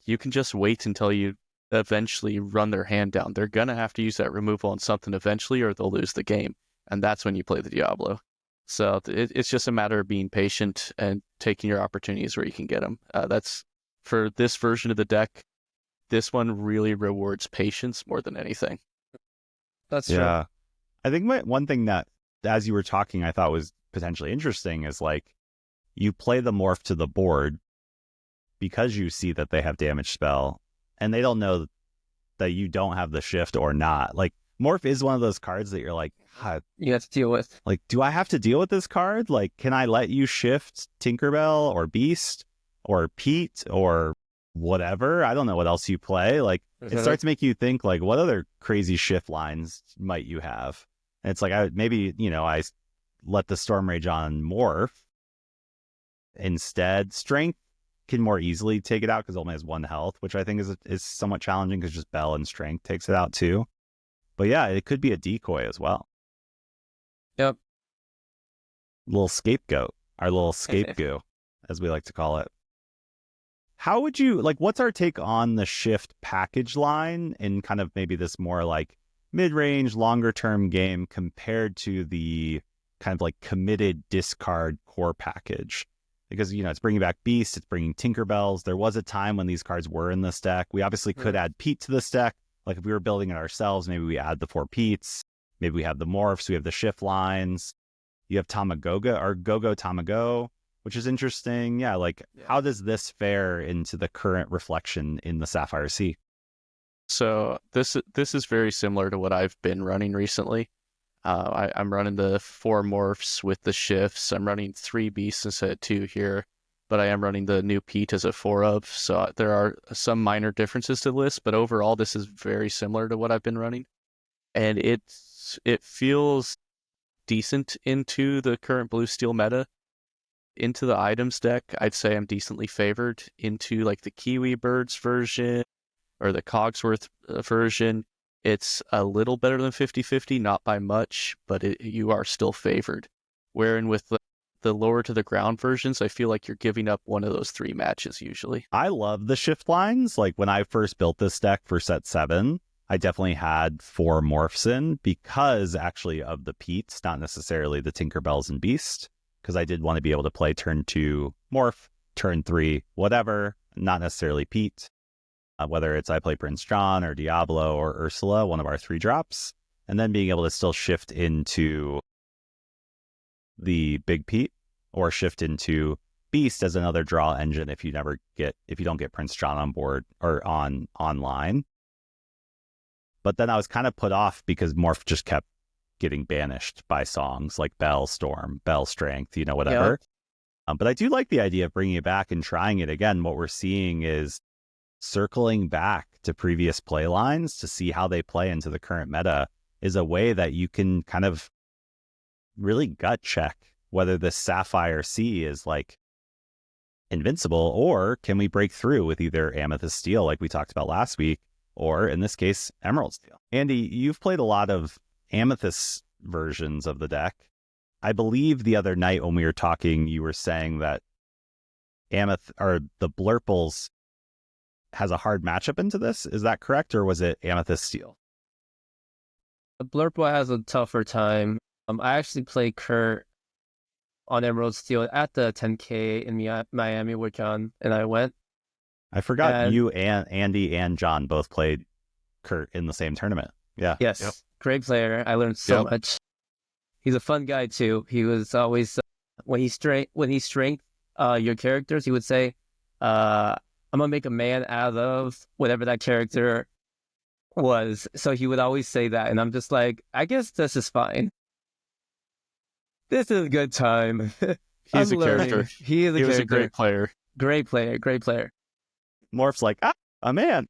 you can just wait until you eventually run their hand down. They're going to have to use that removal on something eventually, or they'll lose the game. And that's when you play the Diablo. So it's just a matter of being patient and taking your opportunities where you can get them. That's for this version of the deck. This one really rewards patience more than anything. That's true. Yeah. I think one thing that, as you were talking, I thought was potentially interesting is like you play the morph to the board because you see that they have damage spell, and they don't know that you don't have the shift or not. Like, morph is one of those cards that you're like, God, You have to deal with. like, do I have to deal with this card? Like, can I let you shift Tinkerbell or Beast or Pete or whatever? I don't know what else you play. Like, it starts making you think, like, what other crazy shift lines might you have? And it's like, I let the Storm Rage on morph instead. Strength can more easily take it out because it only has 1 health, which I think is somewhat challenging because just Bell and Strength takes it out too. But yeah, it could be a decoy as well. Yep. little scapegoat, our little scapegoat, as we like to call it. How would you, like, what's our take on the shift package line in kind of maybe this more like mid-range, longer-term game compared to the kind of like committed discard core package? Because, you know, it's bringing back Beast, it's bringing Tinkerbells. There was a time when these cards were in this deck. We obviously could add Pete to this deck. Like if we were building it ourselves, maybe we add the 4 Petes. Maybe we have the morphs, we have the shift lines. You have Tamagoga or Go-Go Tamago, which is interesting. Yeah, like how does this fare into the current reflection in the Sapphire Sea? So this is very similar to what I've been running recently. I'm running the 4 morphs with the shifts. I'm running 3 beasts instead of 2 here, but I am running the new Pete as a 4 of. So there are some minor differences to the list, but overall this is very similar to what I've been running, and it feels decent into the current blue steel meta. Into the items deck, I'd say I'm decently favored. Into like the Kiwi Birds version or the Cogsworth version, it's a little better than 50-50, not by much, but you are still favored. Wherein with the lower to the ground versions, I feel like you're giving up one of those 3 matches usually. I love the shift lines. Like when I first built this deck for set 7, I definitely had 4 morphs in because actually of the Pete's, not necessarily the Tinkerbells and Beast, because I did want to be able to play turn 2 morph, turn 3 whatever, not necessarily Pete. Whether it's I play Prince John or Diablo or Ursula, one of our 3 drops, and then being able to still shift into the Big Pete or shift into Beast as another draw engine if you don't get Prince John on board or online. But then I was kind of put off because morph just kept getting banished by songs like Bell Storm, Bell Strength, whatever. Yep. But I do like the idea of bringing it back and trying it again. What we're seeing is circling back to previous play lines to see how they play into the current meta is a way that you can kind of really gut check whether the Sapphire Sea is like invincible, or can we break through with either Amethyst Steel like we talked about last week, or in this case, Emerald Steel. Andy, you've played a lot of Amethyst versions of the deck. I believe the other night when we were talking, you were saying that the Blurples has a hard matchup into this. Is that correct, or was it Amethyst Steel? The Blurple has a tougher time. I actually played Kurt on Emerald Steel at the 10K in Miami where John and I went. I forgot you and Andy and John both played Kurt in the same tournament. Yeah. Yes. Yep. Great player. I learned so much. He's a fun guy too. He was always when he strength your characters, he would say, I'm gonna make a man out of whatever that character was. So he would always say that, and I'm just like, I guess this is fine. This is a good time. He's a character. He is a character. Was a great player. Great player. Great player. Morph's like, a man.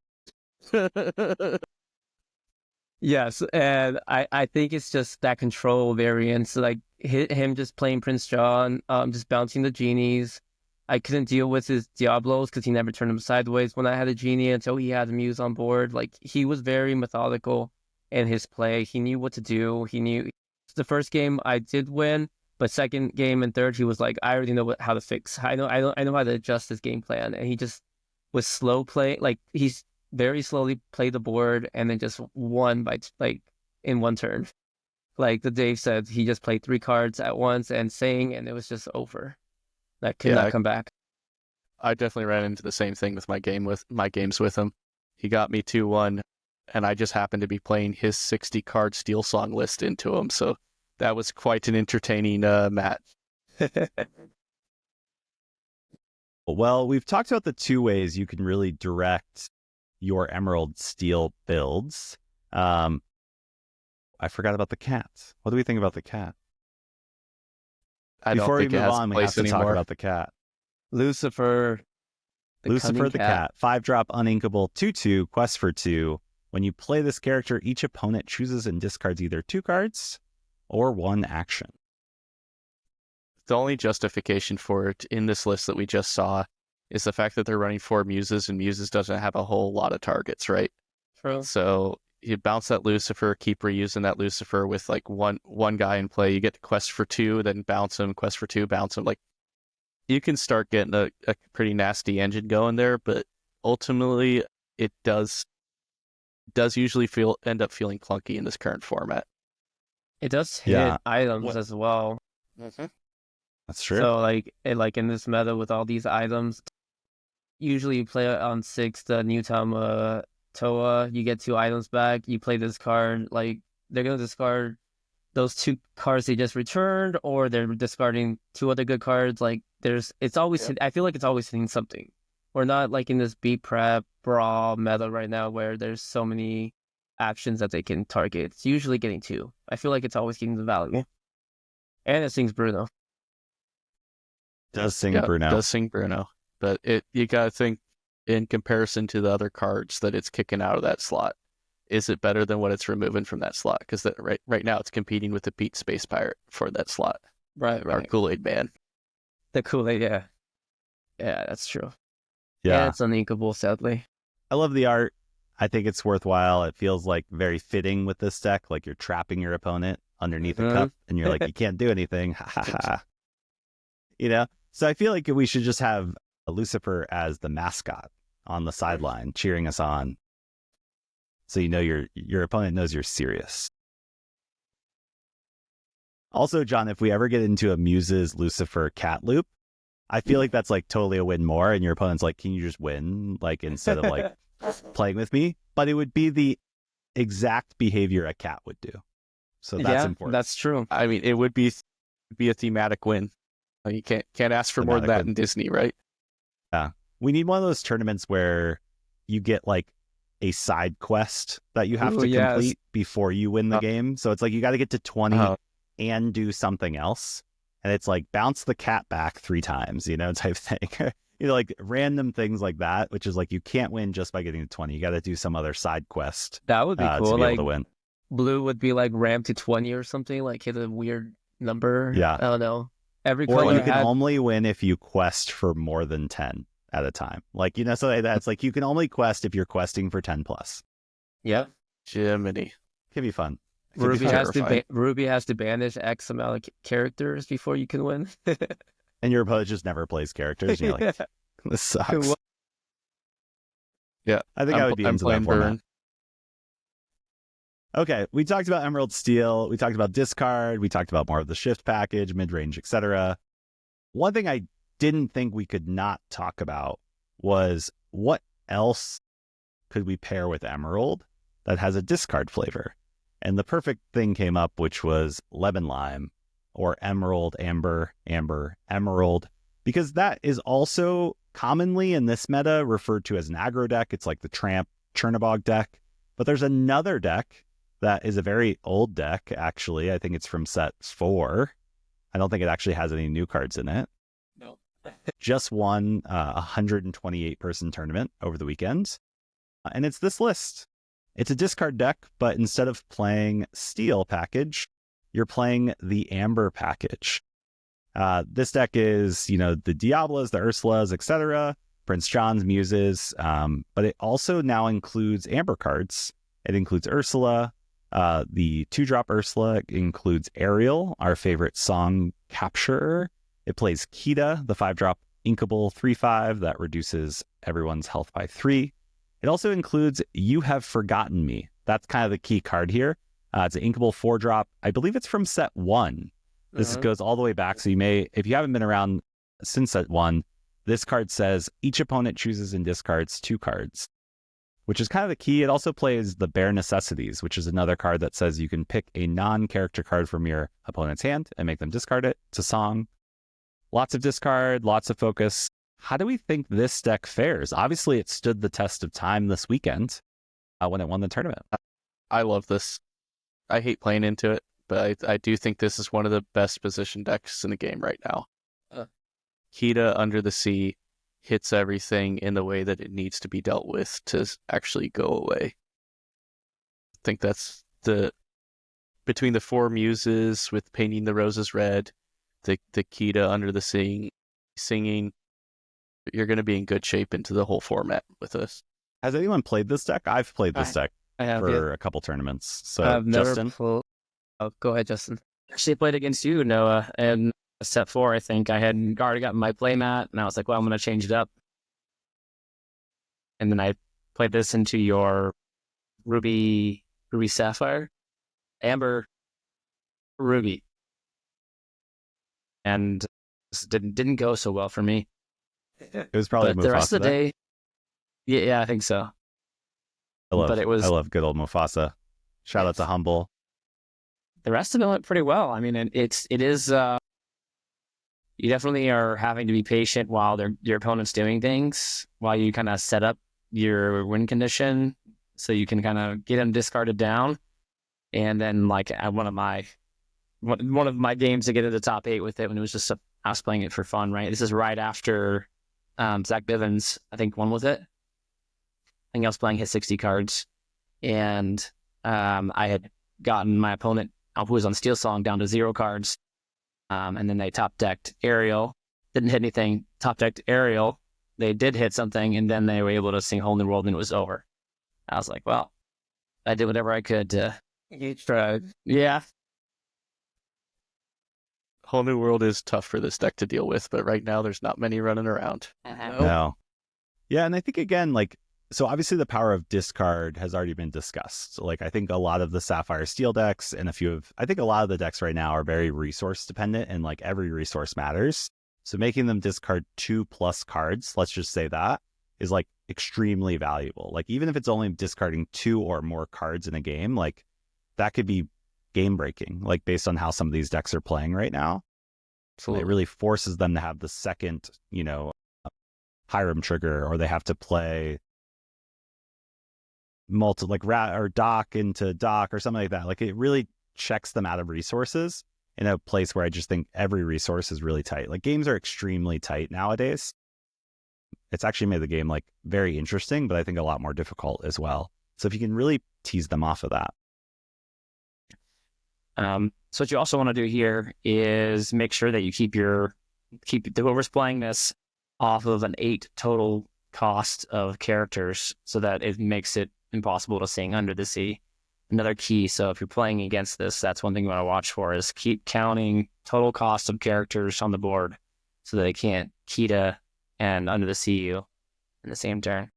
Yes, and I think it's just that control variance, like him just playing Prince John, just bouncing the genies. I couldn't deal with his Diablos because he never turned them sideways when I had a genie until he had a muse on board. Like, he was very methodical in his play. He knew what to do. He knew the first game I did win, but second game and third he was like, I already know how to fix. I know how to adjust his game plan, and he just was slow play. Like, he's very slowly played the board and then just won by in one turn. Like the Dave said, he just played 3 cards at once and sang, and it was just over. That could not come back. I definitely ran into the same thing with my games with him. He got me 2-1, and I just happened to be playing his 60 card Steel Song list into him, so that was quite an entertaining match. Well, we've talked about the 2 ways you can really direct your Emerald Steel builds. I forgot about the cat. What do we think about the cat? Before we move on, we have to talk about the cat. Lucifer the cat. 5-drop uninkable 2/2, quest for 2. When you play this character, each opponent chooses and discards either 2 cards or 1 action. The only justification for it in this list that we just saw is the fact that they're running 4 muses, and muses doesn't have a whole lot of targets, right? True. So you bounce that Lucifer, keep reusing that Lucifer with like one guy in play. You get the quest for 2, then bounce him, quest for 2, bounce him. Like you can start getting a pretty nasty engine going there, but ultimately it does usually end up feeling clunky in this current format. It does hit items as well. Mm-hmm. That's true. So like in this meta with all these items, usually you play on 6 the Newtama Toa, you get 2 items back, you play this card, like they're gonna discard those 2 cards they just returned, or they're discarding 2 other good cards. Like it's always I feel like it's always hitting something. We're not like in this beat prep brawl meta right now where there's so many actions that they can target. It's usually getting 2. I feel like it's always getting the value. And it sings Bruno. Does sing Bruno. But you gotta think in comparison to the other cards that it's kicking out of that slot. Is it better than what it's removing from that slot? Because right now it's competing with the Pete Space Pirate for that slot. Right. Our Kool-Aid Man. The Kool-Aid, yeah. Yeah, that's true. Yeah. And it's uninkable, sadly. I love the art. I think it's worthwhile. It feels like very fitting with this deck. Like you're trapping your opponent underneath a cup and you're like, you can't do anything. Ha ha ha. You know? So I feel like we should just have Lucifer as the mascot on the sideline cheering us on. So you know your opponent knows you're serious. Also, John, if we ever get into a Muses Lucifer cat loop, I feel like that's like totally a win more, and your opponent's like, can you just win? Like instead of like playing with me? But it would be the exact behavior a cat would do. So that's important. That's true. I mean, it would be a thematic win. You can't ask for more than that in Disney, right? Yeah. We need one of those tournaments where you get like a side quest that you have to complete before you win the game. So it's like you got to get to 20 and do something else. And it's like bounce the cat back 3 times, type thing. Like random things like that, which is like you can't win just by getting to 20. You got to do some other side quest. That would be cool. To be able to win. Blue would be like ramp to 20 or something, like hit a weird number. Yeah. I don't know. Every or color you can only win if you quest for more than 10 at a time. Like, so that's like you can only quest if you're questing for 10 plus. Yeah. Jiminy. Can be fun. Ruby has to banish X amount of characters before you can win. And your opponent just never plays characters. And you're like, this sucks. Yeah. I think I would be into that format. Okay, we talked about Emerald Steel, we talked about discard, we talked about more of the shift package, mid-range, etc. One thing I didn't think we could not talk about was what else could we pair with Emerald that has a discard flavor? And the perfect thing came up, which was Lemon Lime or Emerald, Amber, Emerald, because that is also commonly in this meta referred to as an aggro deck. It's like the Tramp Chernobog deck. But there's another deck that is a very old deck, actually. I think it's from set 4. I don't think it actually has any new cards in it. No. Just won a 128-person tournament over the weekend. And it's this list. It's a discard deck, but instead of playing Steel package, you're playing the Amber package. This deck is, the Diablos, the Ursulas, etc., Prince John's, Muses, but it also now includes Amber cards. It includes Ursula, the 2-drop Ursula. It includes Ariel, our favorite song capturer. It plays Kita, the 5-drop Inkable 3/5 that reduces everyone's health by 3. It also includes You Have Forgotten Me. That's kind of the key card here. It's an Inkable 4-drop. I believe it's from set 1. This goes all the way back. So you may, if you haven't been around since set 1, this card says each opponent chooses and discards 2 cards, which is kind of the key. It also plays the Bare Necessities, which is another card that says you can pick a non-character card from your opponent's hand and make them discard it. It's a song. Lots of discard, lots of focus. How do we think this deck fares? Obviously, it stood the test of time this weekend when it won the tournament. I love this. I hate playing into it, but I do think this is one of the best position decks in the game right now. Kita Under the Sea hits everything in the way that it needs to be dealt with to actually go away. I think that's between the 4 Muses with Painting the Roses Red, the Kita Under the Sea singing, you're going to be in good shape into the whole format with this. Has anyone played this deck? I've played this deck I have for a couple tournaments. So I've never Justin, pulled. Oh, go ahead, Justin. actually played against you, Noah, and set 4. I think I had already gotten my playmat, and I was like, well, I'm going to change it up. And then I played this into your Ruby Sapphire, Amber Ruby, and this didn't go so well for me. it was probably But the rest Mufasa of the there. day, yeah, I think so. I I love good old Mufasa. Shout out to Humble. The rest of it went pretty well. I mean, it is. You definitely are having to be patient while your opponent's doing things, while you kind of set up your win condition, so you can kind of get them discarded down, and then like at one of my games to get into the top 8 with it when it was just I was playing it for fun. Right, this is right after Zach Bivens, I think, won with it. I think I was playing his 60 cards, and I had gotten my opponent, who was on Steel Song, down to 0 cards. And then they top decked Ariel. Didn't hit anything. Top decked Ariel. They did hit something, and then they were able to sing Whole New World, and it was over. I was like, well, I did whatever I could to. You tried. Yeah. Whole New World is tough for this deck to deal with, but right now there's not many running around. Nope. No. Yeah, and I think again, like, so obviously the power of discard has already been discussed. So like I think a lot of the Sapphire Steel decks and I think a lot of the decks right now are very resource dependent, and like every resource matters. So making them discard 2+ cards, let's just say that, is like extremely valuable. Like even if it's only discarding 2 or more cards in a game, like that could be game breaking, like based on how some of these decks are playing right now. So it really forces them to have the second, Hiram trigger, or they have to play like rat or dock into dock or something like that. Like it really checks them out of resources in a place where I just think every resource is really tight. Like games are extremely tight nowadays. It's actually made the game like very interesting, but I think a lot more difficult as well. So if you can really tease them off of that. So what you also want to do here is make sure that you keep whoever's playing this off of an 8 total cost of characters, so that it makes it impossible to sing Under the Sea. Another key, so if you're playing against this, that's one thing you want to watch for, is keep counting total cost of characters on the board so that they can't Kita and Under the Sea you in the same turn.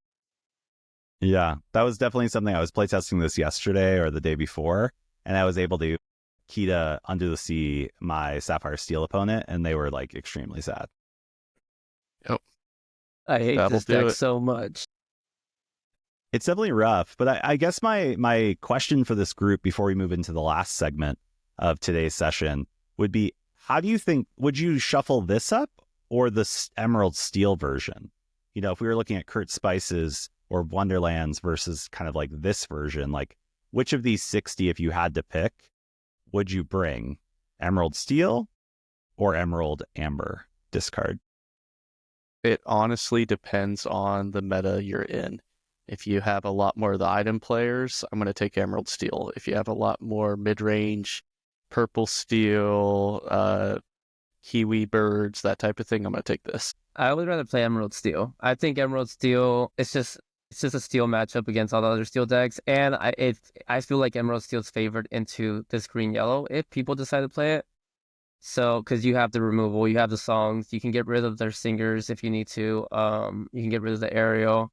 Yeah, that was definitely something. I was playtesting this yesterday or the day before, and I was able to Kita Under the Sea my Sapphire Steel opponent, and they were like extremely sad. Yep. I hate That'll this do deck it. so much. It's definitely rough, but I guess my question for this group before we move into the last segment of today's session would be, how do you think, would you shuffle this up or the Emerald Steel version? If we were looking at Kurt Spice's or Wonderlands versus kind of like this version, like which of these 60, if you had to pick, would you bring? Emerald Steel or Emerald Amber discard? It honestly depends on the meta you're in. If you have a lot more of the item players, I'm going to take Emerald Steel. If you have a lot more mid-range, Purple Steel, Kiwi Birds, that type of thing, I'm going to take this. I would rather play Emerald Steel. I think Emerald Steel, it's just a steel matchup against all the other steel decks, and I feel like Emerald Steel's favored into this green-yellow if people decide to play it. So, because you have the removal, you have the songs, you can get rid of their singers if you need to. You can get rid of the aerial.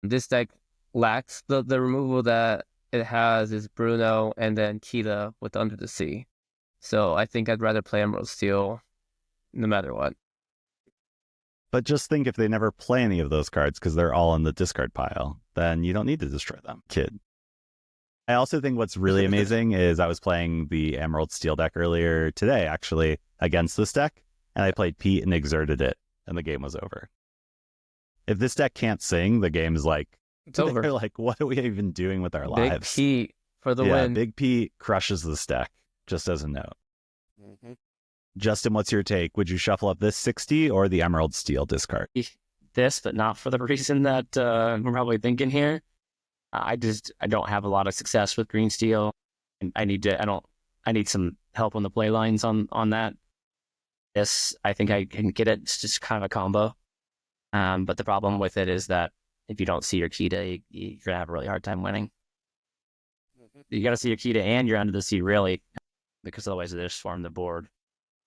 This deck lacks the removal that it has is Bruno and then Kita with Under the Sea. So I think I'd rather play Emerald Steel no matter what. But just think, if they never play any of those cards because they're all in the discard pile, then you don't need to destroy them, kid. I also think what's really amazing is I was playing the Emerald Steel deck earlier today, actually, against this deck, and I played Pete and exerted it, and the game was over. If this deck can't sing, the game is like, It's over. they're like, what are we even doing with our Big lives? Pete for the win. Big Pete crushes this deck, just as a note. Mm-hmm. Justin, what's your take? Would you shuffle up this 60 or the Emerald Steel discard? This, but not for the reason that we're probably thinking here. I don't have a lot of success with green steel, and I need some help on the play lines on that. This, I think I can get it. It's just kind of a combo. But the problem with it is that if you don't see your Kita, you're gonna have a really hard time winning. You got to see Akita and you're under the sea, really, because otherwise they just swarm the board.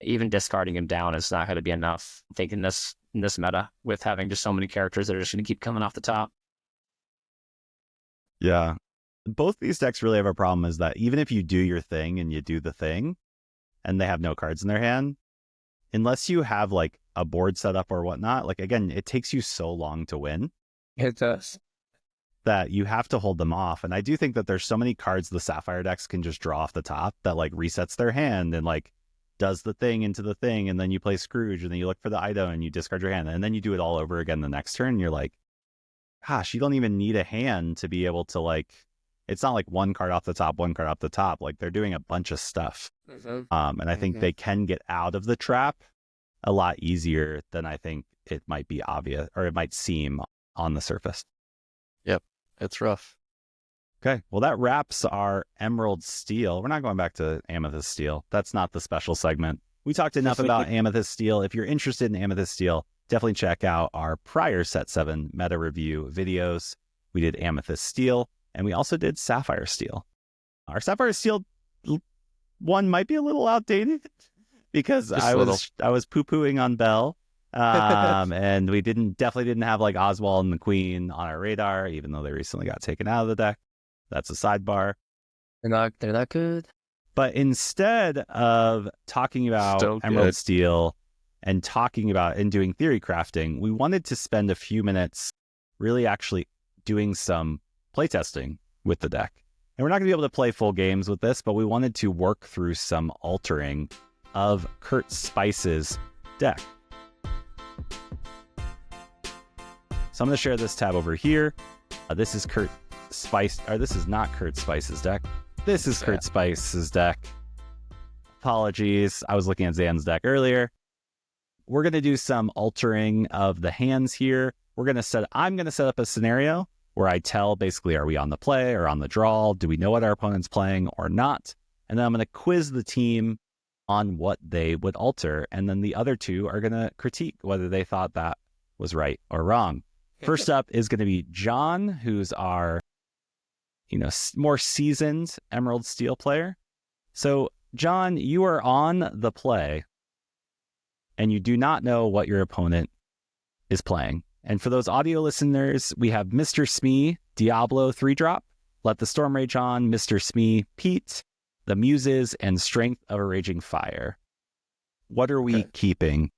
Even discarding him down is not going to be enough. I think in this meta, with having just so many characters that are just going to keep coming off the top. Yeah. Both these decks really have a problem is that even if you do your thing and you do the thing and they have no cards in their hand, unless you have like a board set up or whatnot, like again, it takes you so long to win. It does. That you have to hold them off. And I do think that there's so many cards the Sapphire decks can just draw off the top that like resets their hand and like does the thing into the thing. And then you play Scrooge and then you look for the item and you discard your hand. And then you do it all over again the next turn. And you're like, gosh, you don't even need a hand to be able to like, it's not like one card off the top, one card off the top. Like they're doing a bunch of stuff. And I think they can get out of the trap a lot easier than I think it might be obvious or it might seem on the surface. Yep. It's rough. Okay, well, that wraps our Emerald Steel. We're not going back to Amethyst Steel. That's not the special segment. We talked enough about Amethyst Steel. If you're interested in Amethyst Steel, definitely check out our prior Set 7 meta review videos. We did Amethyst Steel, and we also did Sapphire Steel. Our Sapphire Steel one might be a little outdated because I was poo-pooing on Bell. And we definitely didn't have like Oswald and the Queen on our radar, even though they recently got taken out of the deck. That's a sidebar. They're not good. But instead of talking about Emerald Steel and talking about and doing theory crafting, we wanted to spend a few minutes really actually doing some playtesting with the deck. And we're not going to be able to play full games with this, but we wanted to work through some altering of Kurt Spice's deck. So I'm going to share this tab over here. This is Kurt Spice, or this is not Kurt Spice's deck. This is Kurt Spice's deck. Apologies. I was looking at Zan's deck earlier. We're going to do some altering of the hands here. I'm going to set up a scenario where I tell basically, are we on the play or on the draw? Do we know what our opponent's playing or not? And then I'm going to quiz the team on what they would alter. And then the other two are going to critique whether they thought that was right or wrong. First up is going to be John, who's our, more seasoned Emerald Steel player. So, John, you are on the play, and you do not know what your opponent is playing. And for those audio listeners, we have Mr. Smee, Diablo 3-drop, Let the Storm Rage On, Mr. Smee, Pete, The Muses, and Strength of a Raging Fire. What are we keeping?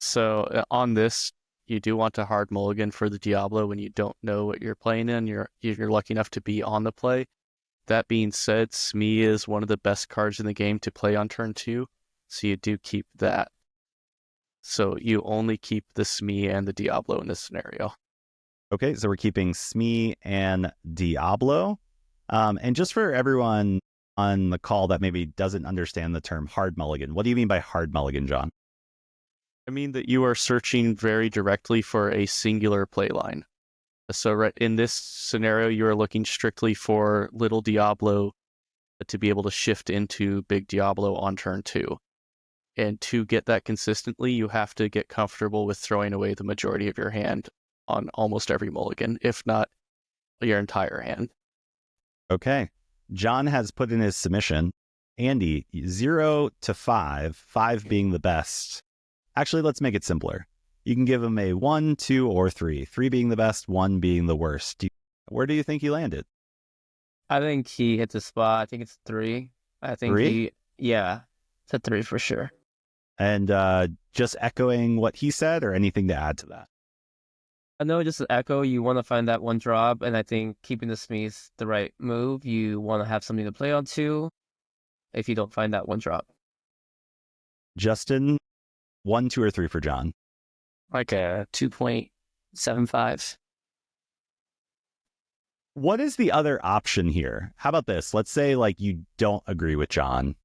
So, on this, you do want to hard mulligan for the Diablo when you don't know what you're playing in. You're lucky enough to be on the play. That being said, Smee is one of the best cards in the game to play on turn 2, so you do keep that. So you only keep the Smee and the Diablo in this scenario. Okay, so we're keeping Smee and Diablo. And just for everyone on the call that maybe doesn't understand the term hard mulligan, what do you mean by hard mulligan, John? I mean that you are searching very directly for a singular play line. So right in this scenario, you are looking strictly for little Diablo to be able to shift into big Diablo on turn 2. And to get that consistently, you have to get comfortable with throwing away the majority of your hand on almost every mulligan, if not your entire hand. Okay. John has put in his submission. Andy, 0 to 5, 5 being the best. Actually, let's make it simpler. You can give him a 1, 2, or 3. 3 being the best, 1 being the worst. Where do you think he landed? I think he hit the spot. I think it's 3. I think 3? It's a 3 for sure. And just echoing what he said, or anything to add to that? I know, just to echo, you want to find that one drop, and I think keeping the Smee's the right move. You want to have something to play on too, if you don't find that one drop. Justin, 1, 2, or 3 for John? Like a 2.75. What is the other option here? How about this? Let's say like you don't agree with John.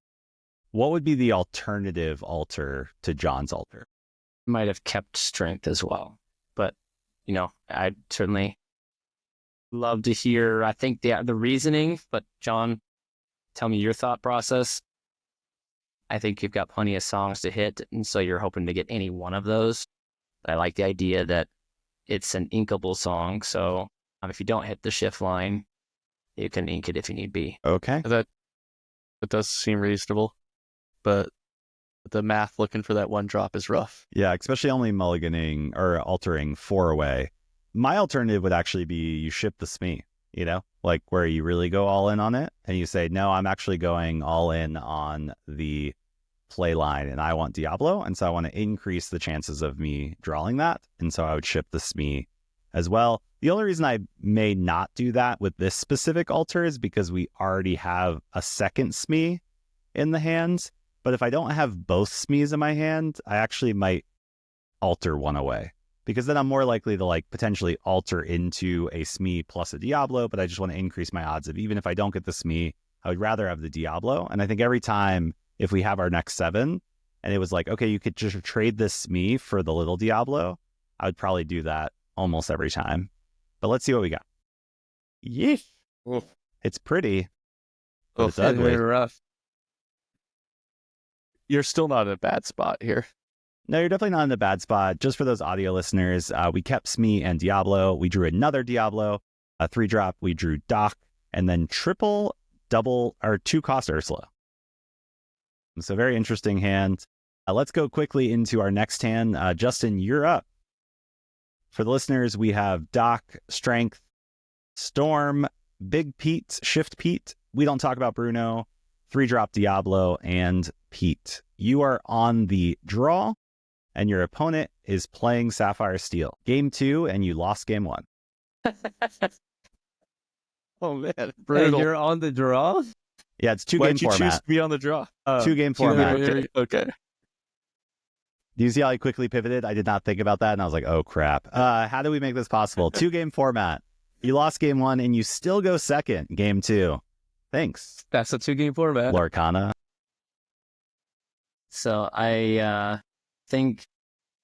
What would be the alternative alter to John's alter? Might have kept strength as well. But, I'd certainly love to hear, I think, the reasoning. But, John, tell me your thought process. I think you've got plenty of songs to hit, and so you're hoping to get any one of those. I like the idea that it's an inkable song, so if you don't hit the shift line, you can ink it if you need be. Okay. That does seem reasonable, but the math looking for that 1 drop is rough. Yeah, especially only mulliganing or altering 4 away. My alternative would actually be you ship the SME, you know, like where you really go all in on it and you say, no, I'm actually going all in on the play line and I want Diablo. And so I want to increase the chances of me drawing that. And so I would ship the SME as well. The only reason I may not do that with this specific altar is because we already have a second SME in the hands. But if I don't have both SMEs in my hand, I actually might alter 1 away because then I'm more likely to like potentially alter into a SME plus a Diablo, but I just want to increase my odds of even if I don't get the SME, I would rather have the Diablo. And I think every time if we have our next 7 and it was like, okay, you could just trade this SME for the little Diablo, I would probably do that almost every time. But let's see what we got. Yeesh. Oof. It's pretty, but Oof. it's ugly. Very rough. You're still not in a bad spot here. No, you're definitely not in a bad spot. Just for those audio listeners, we kept SME and Diablo. We drew another Diablo, a 3-drop. We drew Doc, and then triple, double, or 2-cost Ursula. So very interesting hand. Let's go quickly into our next hand. Justin, you're up. For the listeners, we have Doc, Strength, Storm, Big Pete, Shift Pete. We don't talk about Bruno, 3-drop Diablo, and Pete. You are on the draw, and your opponent is playing Sapphire Steel. Game 2, and you lost game 1. Oh man, And brutal. you're on the draw? Yeah, it's 2-game Why'd you choose format. to be on the draw? 2-game format. Okay. Do you see how I quickly pivoted? I did not think about that, and I was like, oh, crap. How do we make this possible? 2-game format. You lost game 1, and you still go second, game 2. Thanks, That's a 2-game format. Lorcana. So I think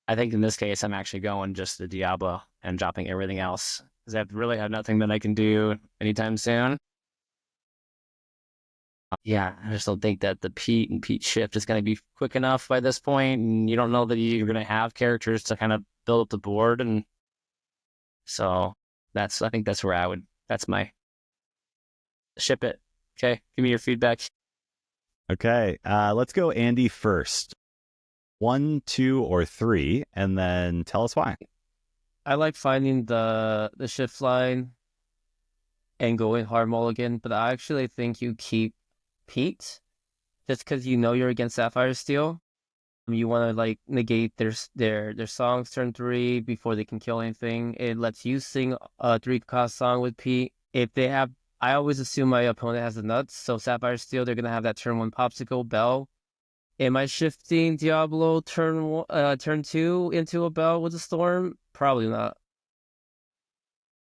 in this case I'm actually going just the Diablo and dropping everything else because I really have nothing that I can do anytime soon. Yeah, I just don't think that the Pete and Pete shift is going to be quick enough by this point, and you don't know that you're going to have characters to kind of build up the board, and so I think that's where that's my ship it. Okay, give me your feedback. Okay, let's go Andy first. 1, 2, or 3, and then tell us why. I like finding the shift line and going hard mulligan, but I actually think you keep Pete just because you know you're against Sapphire Steel. You want to like negate their songs turn 3 before they can kill anything. It lets you sing a 3-cost song with Pete. If they have, I always assume my opponent has the nuts, so Sapphire Steel, they're gonna have that turn 1 popsicle bell. Am I shifting Diablo turn 2 into a bell with a storm? Probably not.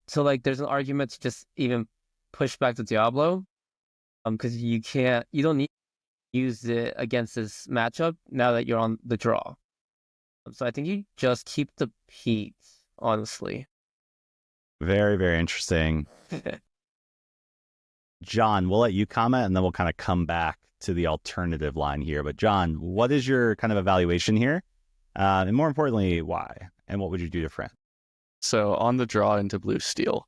So like, there's an argument to just even push back to Diablo, because you don't need to use it against this matchup now that you're on the draw. So I think you just keep the Pete, honestly. Very, very interesting. John, we'll let you comment, and then we'll kind of come back to the alternative line here. But John, what is your kind of evaluation here? And more importantly, why? And what would you do different? So on the draw into blue steel,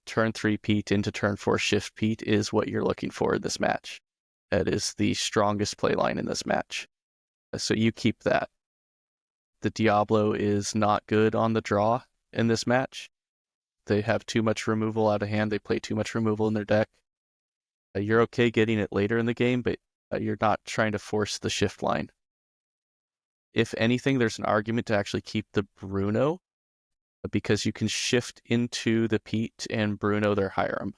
turn 3 Pete into turn 4 shift Pete is what you're looking for in this match. That is the strongest play line in this match. So you keep that. The Diablo is not good on the draw in this match. They have too much removal out of hand. They play too much removal in their deck. You're okay getting it later in the game, but you're not trying to force the shift line. If anything, there's an argument to actually keep the Bruno, because you can shift into the Pete and Bruno their Hiram,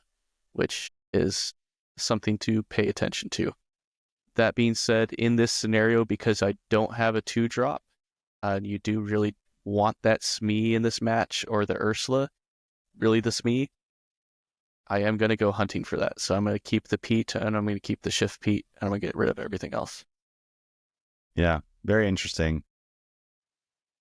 which is something to pay attention to. That being said, in this scenario, because I don't have a 2-drop, you do really want that SME in this match, or the Ursula, really the SME, I am going to go hunting for that. So I'm going to keep the Pete, and I'm going to keep the shift Pete, and I'm going to get rid of everything else. Yeah, very interesting.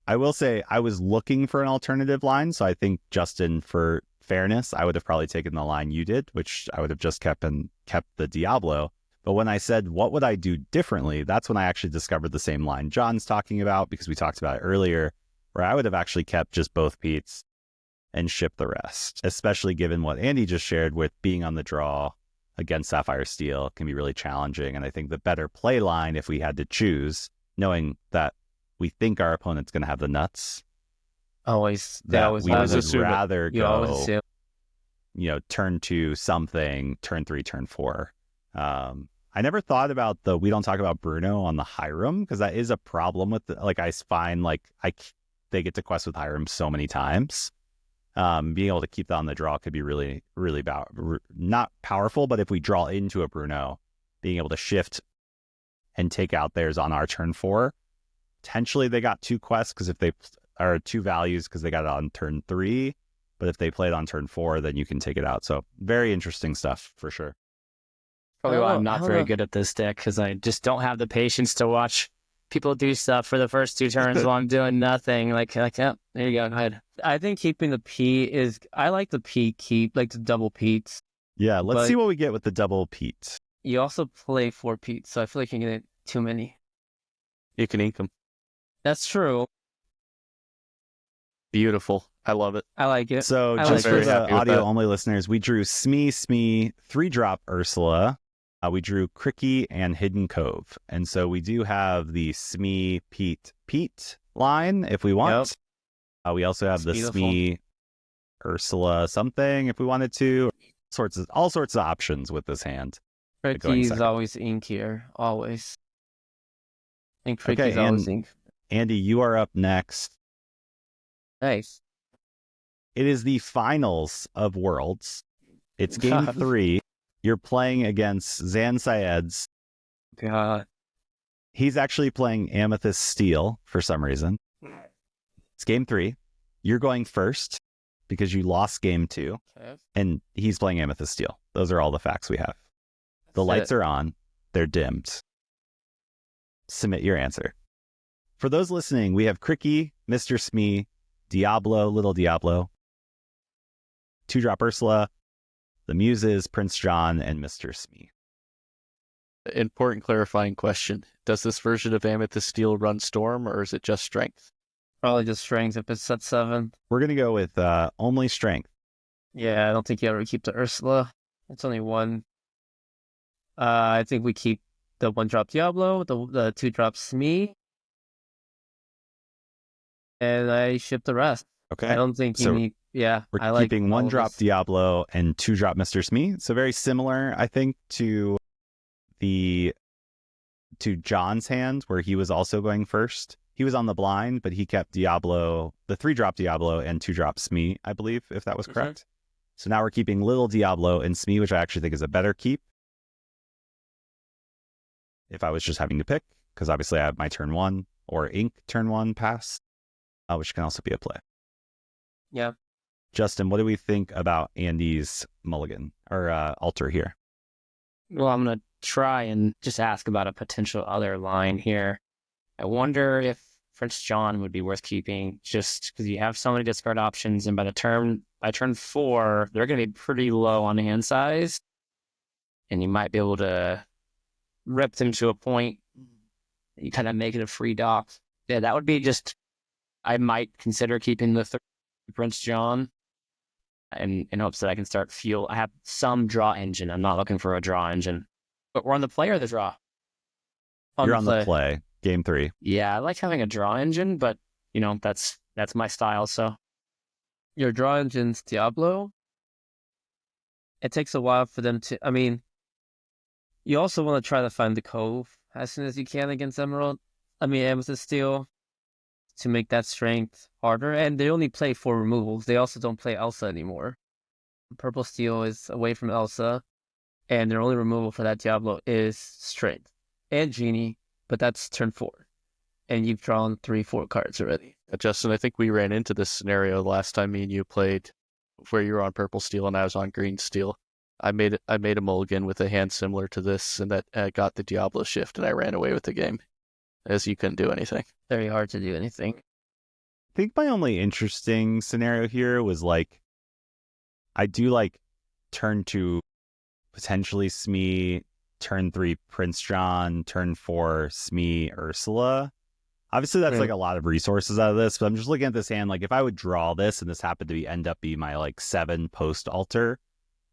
I will say I was looking for an alternative line, so I think, Justin, for fairness, I would have probably taken the line you did, which I would have just kept the Diablo. But when I said, what would I do differently, that's when I actually discovered the same line John's talking about, because we talked about it earlier, where I would have actually kept just both Petes and ship the rest, especially given what Andy just shared with being on the draw against Sapphire Steel can be really challenging. And I think the better play line, if we had to choose, knowing that we think our opponent's going to have the nuts, Always. They that always we have would it. rather You always go, assume. turn 2 something, turn 3, turn 4. I never thought about we don't talk about Bruno on the Hiram, because that is a problem with I find they get to quest with Hiram so many times. Being able to keep that on the draw could be really, really not powerful, but if we draw into a Bruno, being able to shift and take out theirs on our turn 4, potentially they got 2 quests because if they are 2 values because they got it on turn 3, but if they play it on turn 4, then you can take it out. So very interesting stuff for sure. Probably why I'm not very good at this deck, because I just don't have the patience to watch people do stuff for the first 2 turns while I'm doing nothing. Like, yeah, there you go. Go ahead. I think keeping the P I like the P keep, like the double Peats. Yeah, let's see what we get with the double Pete. You also play 4 Peats, so I feel like you can get too many. You can ink them. That's true. Beautiful. I love it. I like it. So I just like for it. the audio-only listeners, we drew Smee, 3-drop Ursula. We drew Cricky and Hidden Cove. And so we do have the Smee, Pete line if we want. Yep. We also have the Smee, Ursula something if we wanted to. All sorts of options with this hand. Cricky's always ink here. Always. And Cricky's always ink. Andy, you are up next. Nice. It is the finals of Worlds. It's game 3. You're playing against Zan Syed's. God. He's actually playing Amethyst Steel for some reason. It's game 3. You're going first because you lost game 2. Okay. And he's playing Amethyst Steel. Those are all the facts we have. The lights are on. They're dimmed. Submit your answer. For those listening, we have Cricky, Mr. Smee, Diablo, Little Diablo, 2-drop Ursula, the Muses, Prince John, and Mr. Smee. Important clarifying question. Does this version of Amethyst Steel run Storm, or is it just Strength? Probably just Strength if it's at 7. We're going to go with only Strength. Yeah, I don't think you ever keep the Ursula. It's only 1. I think we keep the 1-drop Diablo, the 2-drop Smee, and I ship the rest. Okay. I don't think you need... Yeah, we're keeping 1-drop Diablo and 2-drop Mr. Smee. So very similar, I think, to John's hand, where he was also going first. He was on the blind, but he kept Diablo, the 3-drop Diablo and 2-drop Smee, I believe, if that was correct. Mm-hmm. So now we're keeping Little Diablo and Smee, which I actually think is a better keep. If I was just having to pick, because obviously I have my turn 1 or ink turn 1 pass, which can also be a play. Yeah. Justin, what do we think about Andy's mulligan or altar here? Well, I'm going to try and just ask about a potential other line here. I wonder if Prince John would be worth keeping, just because you have so many discard options, and by turn 4, they're going to be pretty low on hand size, and you might be able to rip them to a point. You kind of make it a free dock. Yeah, that would be just... I might consider keeping the Prince John, and in hopes that I can start fuel. I have some draw engine. I'm not looking for a draw engine, but we're on the play or the draw. You're on the play. Game 3. Yeah, I like having a draw engine, but that's my style. So your draw engine's Diablo. It takes a while for them to. I mean, you also want to try to find the Cove as soon as you can against Amethyst Steel, to make that strength harder. And they only play 4 removals. They also don't play Elsa anymore. Purple Steel is away from Elsa, and their only removal for that Diablo is strength and Genie, but that's turn 4. And you've drawn 3-4 cards already. Justin, I think we ran into this scenario last time me and you played, where you were on Purple Steel and I was on Green Steel. I made a mulligan with a hand similar to this, and that got the Diablo shift, and I ran away with the game, as you couldn't do anything. Very hard to do anything. I think my only interesting scenario here was I do turn 2 potentially Smee, turn 3 Prince John, turn 4 Smee Ursula. Obviously, that's Right. like a lot of resources out of this, but I'm just looking at this hand. Like, if I would draw this and this happened to end up being my like 7 post altar,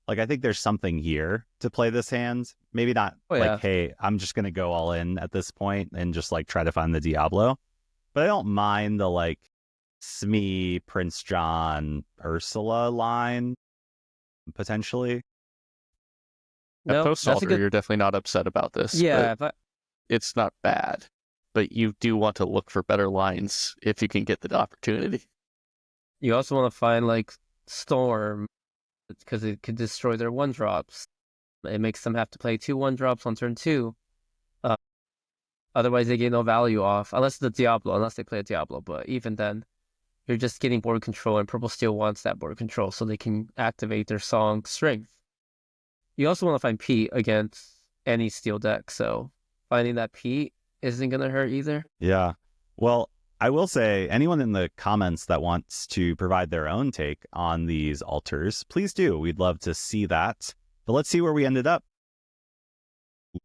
like I think there's something here to play this hand. Maybe not Oh, yeah. hey, I'm just gonna go all in at this point and just like try to find the Diablo. But I don't mind the like Smee, Prince John, Ursula line potentially. At No, post that's a altar, good. you're definitely not upset about this. Yeah, but it's not bad. But you do want to look for better lines if you can get the opportunity. you also want to find like Storm because it could destroy their 1-drops. It makes them have to play 2 1-drops on turn 2. Otherwise, they get no value off unless they play a Diablo. But even then, you're just getting board control, and Purple Steel wants that board control so they can activate their song Strength. You also want to find Pete against any steel deck, so finding that Pete isn't going to hurt either. Yeah. Well, I will say, anyone in the comments that wants to provide their own take on these altars, please do. We'd love to see that. But let's see where we ended up.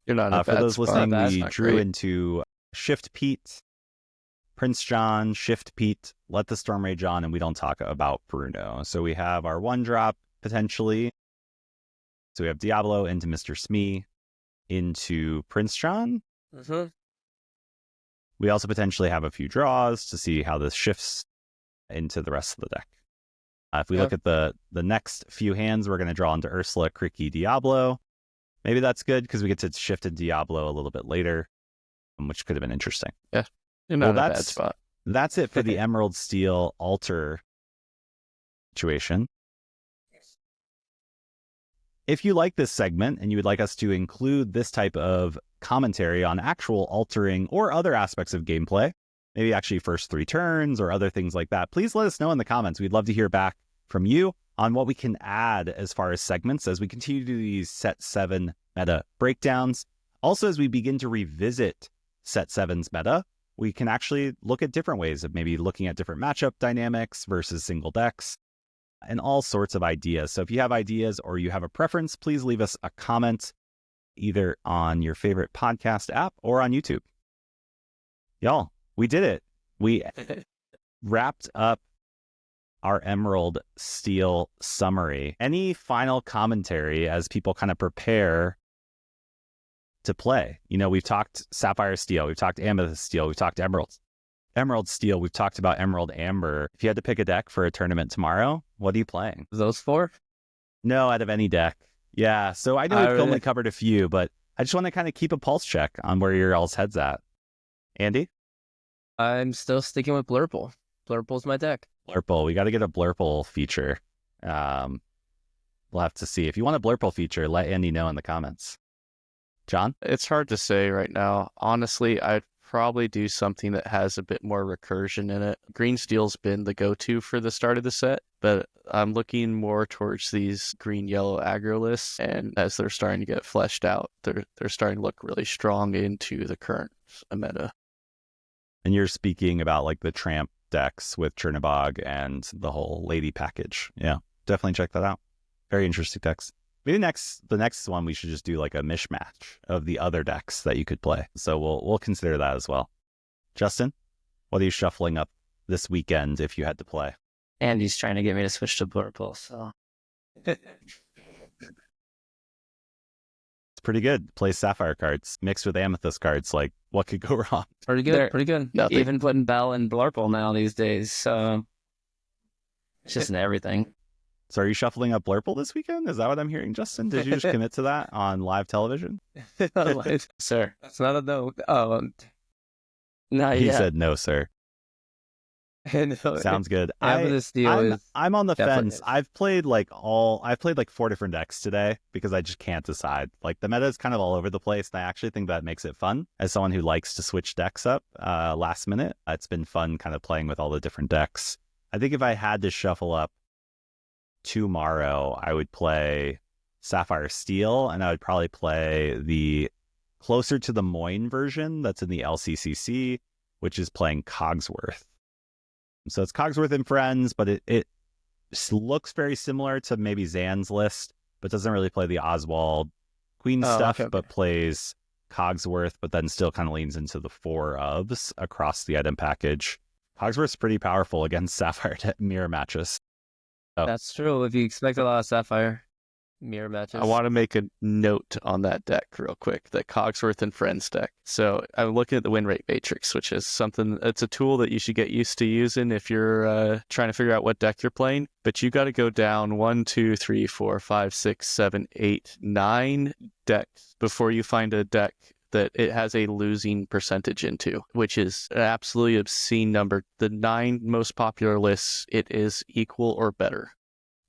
You're not in a For bad those spot. listening, That's we not drew great. into Shift Pete, Prince John, Shift Pete, Let the Storm Rage On, and we don't talk about Bruno. So we have our 1-drop potentially. So we have Diablo into Mr. Smee, into Prince John. Mm-hmm. We also potentially have a few draws to see how this shifts into the rest of the deck. If we look at the next few hands, we're going to draw into Ursula, Cricky, Diablo. Maybe that's good because we get to shift to Diablo a little bit later, which could have been interesting. You're not in a bad spot. That's it for the Emerald Steel altar situation. If you like this segment and you would like us to include this type of commentary on actual altering or other aspects of gameplay, maybe actually first 3 turns or other things like that, please let us know in the comments. We'd love to hear back from you on what we can add as far as segments as we continue to do these Set 7 meta breakdowns. Also, as we begin to revisit Set 7's meta, we can actually look at different ways of maybe looking at different matchup dynamics versus single decks and all sorts of ideas. So if you have ideas or you have a preference, please leave us a comment either on your favorite podcast app or on YouTube. Y'all, we did it. We wrapped up our Emerald Steel summary. Any final commentary as people kind of prepare to play? You know, we've talked Sapphire Steel, we've talked Amethyst Steel, we've talked Emerald Steel, we've talked about Emerald Amber. If you had to pick a deck for a tournament tomorrow, what are you playing? Those 4? No, out of any deck. Yeah, so I know we've only covered a few, but I just want to kind of keep a pulse check on where your all's head's at. Andy? I'm still sticking with Blurple. Blurple's my deck. Blurple. We got to get a Blurple feature. We'll have to see. If you want a Blurple feature, let Andy know in the comments. John? It's hard to say right now. Honestly, I'd probably do something that has a bit more recursion in it. Green Steel's been the go-to for the start of the set, but I'm looking more towards these green-yellow aggro lists, and as they're starting to get fleshed out, they're starting to look really strong into the current meta. And you're speaking about like the Tramp decks with Chernobog and the whole Lady package. Yeah, definitely check that out. Very interesting decks. Maybe the next one we should just do like a mishmash of the other decks that you could play. So we'll consider that as well. Justin, what are you shuffling up this weekend if you had to play? Andy's trying to get me to switch to Blurple, so It's pretty good. Play Sapphire cards mixed with Amethyst cards. Like, what could go wrong? Pretty good. Pretty good. Nothing. even putting Bell in Blurple now these days, so it's just in everything. So are you shuffling up Blurple this weekend? Is that what I'm hearing, Justin? Did you just commit to that on live television? Sir, That's not a no. no, He yeah. said no, sir. Sounds good. Amethyst Steel is I'm on the definitely fence. is. I've played like 4 different decks today because I just can't decide. Like the meta is kind of all over the place, and I actually think that makes it fun. As someone who likes to switch decks up last minute, it's been fun kind of playing with all the different decks. I think if I had to shuffle up tomorrow, I would play Sapphire Steel, and I would probably play the closer to the Moyne version that's in the LCCC, which is playing Cogsworth. So it's Cogsworth and Friends, but it looks very similar to maybe Zan's list, but doesn't really play the Oswald Queen stuff, okay. but plays Cogsworth, but then still kind of leans into the 4 ofs across the item package. Cogsworth's pretty powerful against Sapphire mirror matches. That's true. If you expect a lot of Sapphire mirror matches. I want to make a note on that deck real quick, that Cogsworth and Friends deck. So I'm looking at the win rate matrix, which is something, it's a tool that you should get used to using if you're trying to figure out what deck you're playing. But you got to go down 1, 2, 3, 4, 5, 6, 7, 8, 9 decks before you find a deck that it has a losing percentage into, which is an absolutely obscene number. The 9 most popular lists, it is equal or better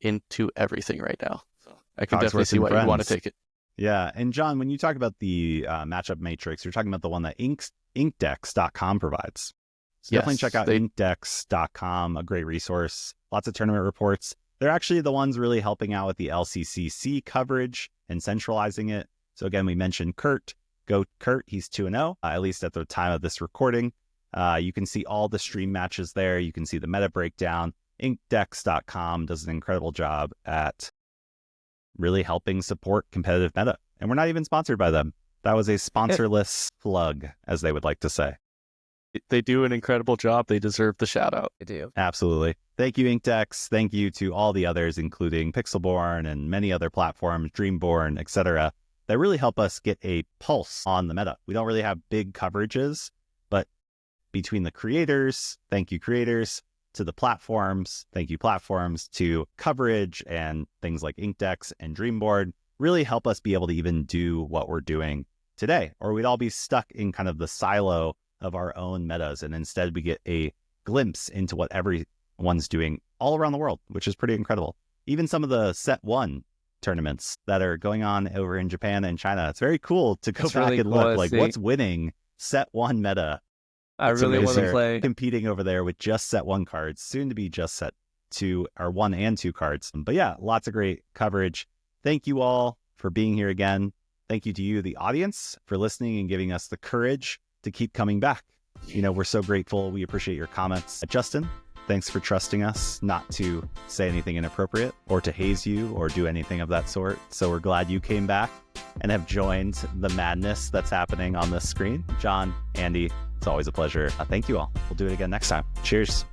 into everything right now. I can definitely see why you want to take it. Yeah. And John, when you talk about the matchup matrix, you're talking about the one that inkdex.com provides. So definitely check out inkdex.com, a great resource. Lots of tournament reports. They're actually the ones really helping out with the LCCC coverage and centralizing it. So again, we mentioned Kurt. Go Kurt. He's 2-0, at least at the time of this recording. You can see all the stream matches there. You can see the meta breakdown. Inkdex.com does an incredible job at really helping support competitive meta. And we're not even sponsored by them. That was a sponsorless plug, as they would like to say. They do an incredible job. They deserve the shout out. They do. Absolutely. Thank you, Inkdex. Thank you to all the others, including Pixelborn and many other platforms, Dreamborn, etc., that really help us get a pulse on the meta. We don't really have big coverages, but between the creators, thank you, creators, to the platforms, thank you, platforms, to coverage and things like Inkdex and Dreamboard really help us be able to even do what we're doing today, or we'd all be stuck in kind of the silo of our own metas. And instead we get a glimpse into what everyone's doing all around the world, which is pretty incredible. Even some of the set 1 tournaments that are going on over in Japan and China, it's very cool to go back and look like what's winning set 1 meta. I really want to play. Competing over there with just set 1 cards, soon to be just set 2 or 1 and 2 cards. But yeah, lots of great coverage. Thank you all for being here again. Thank you to you, the audience, for listening and giving us the courage to keep coming back. You know, we're so grateful. We appreciate your comments. Justin, thanks for trusting us not to say anything inappropriate or to haze you or do anything of that sort. So we're glad you came back and have joined the madness that's happening on this screen. John, Andy, it's always a pleasure. Thank you all. We'll do it again next time. Cheers.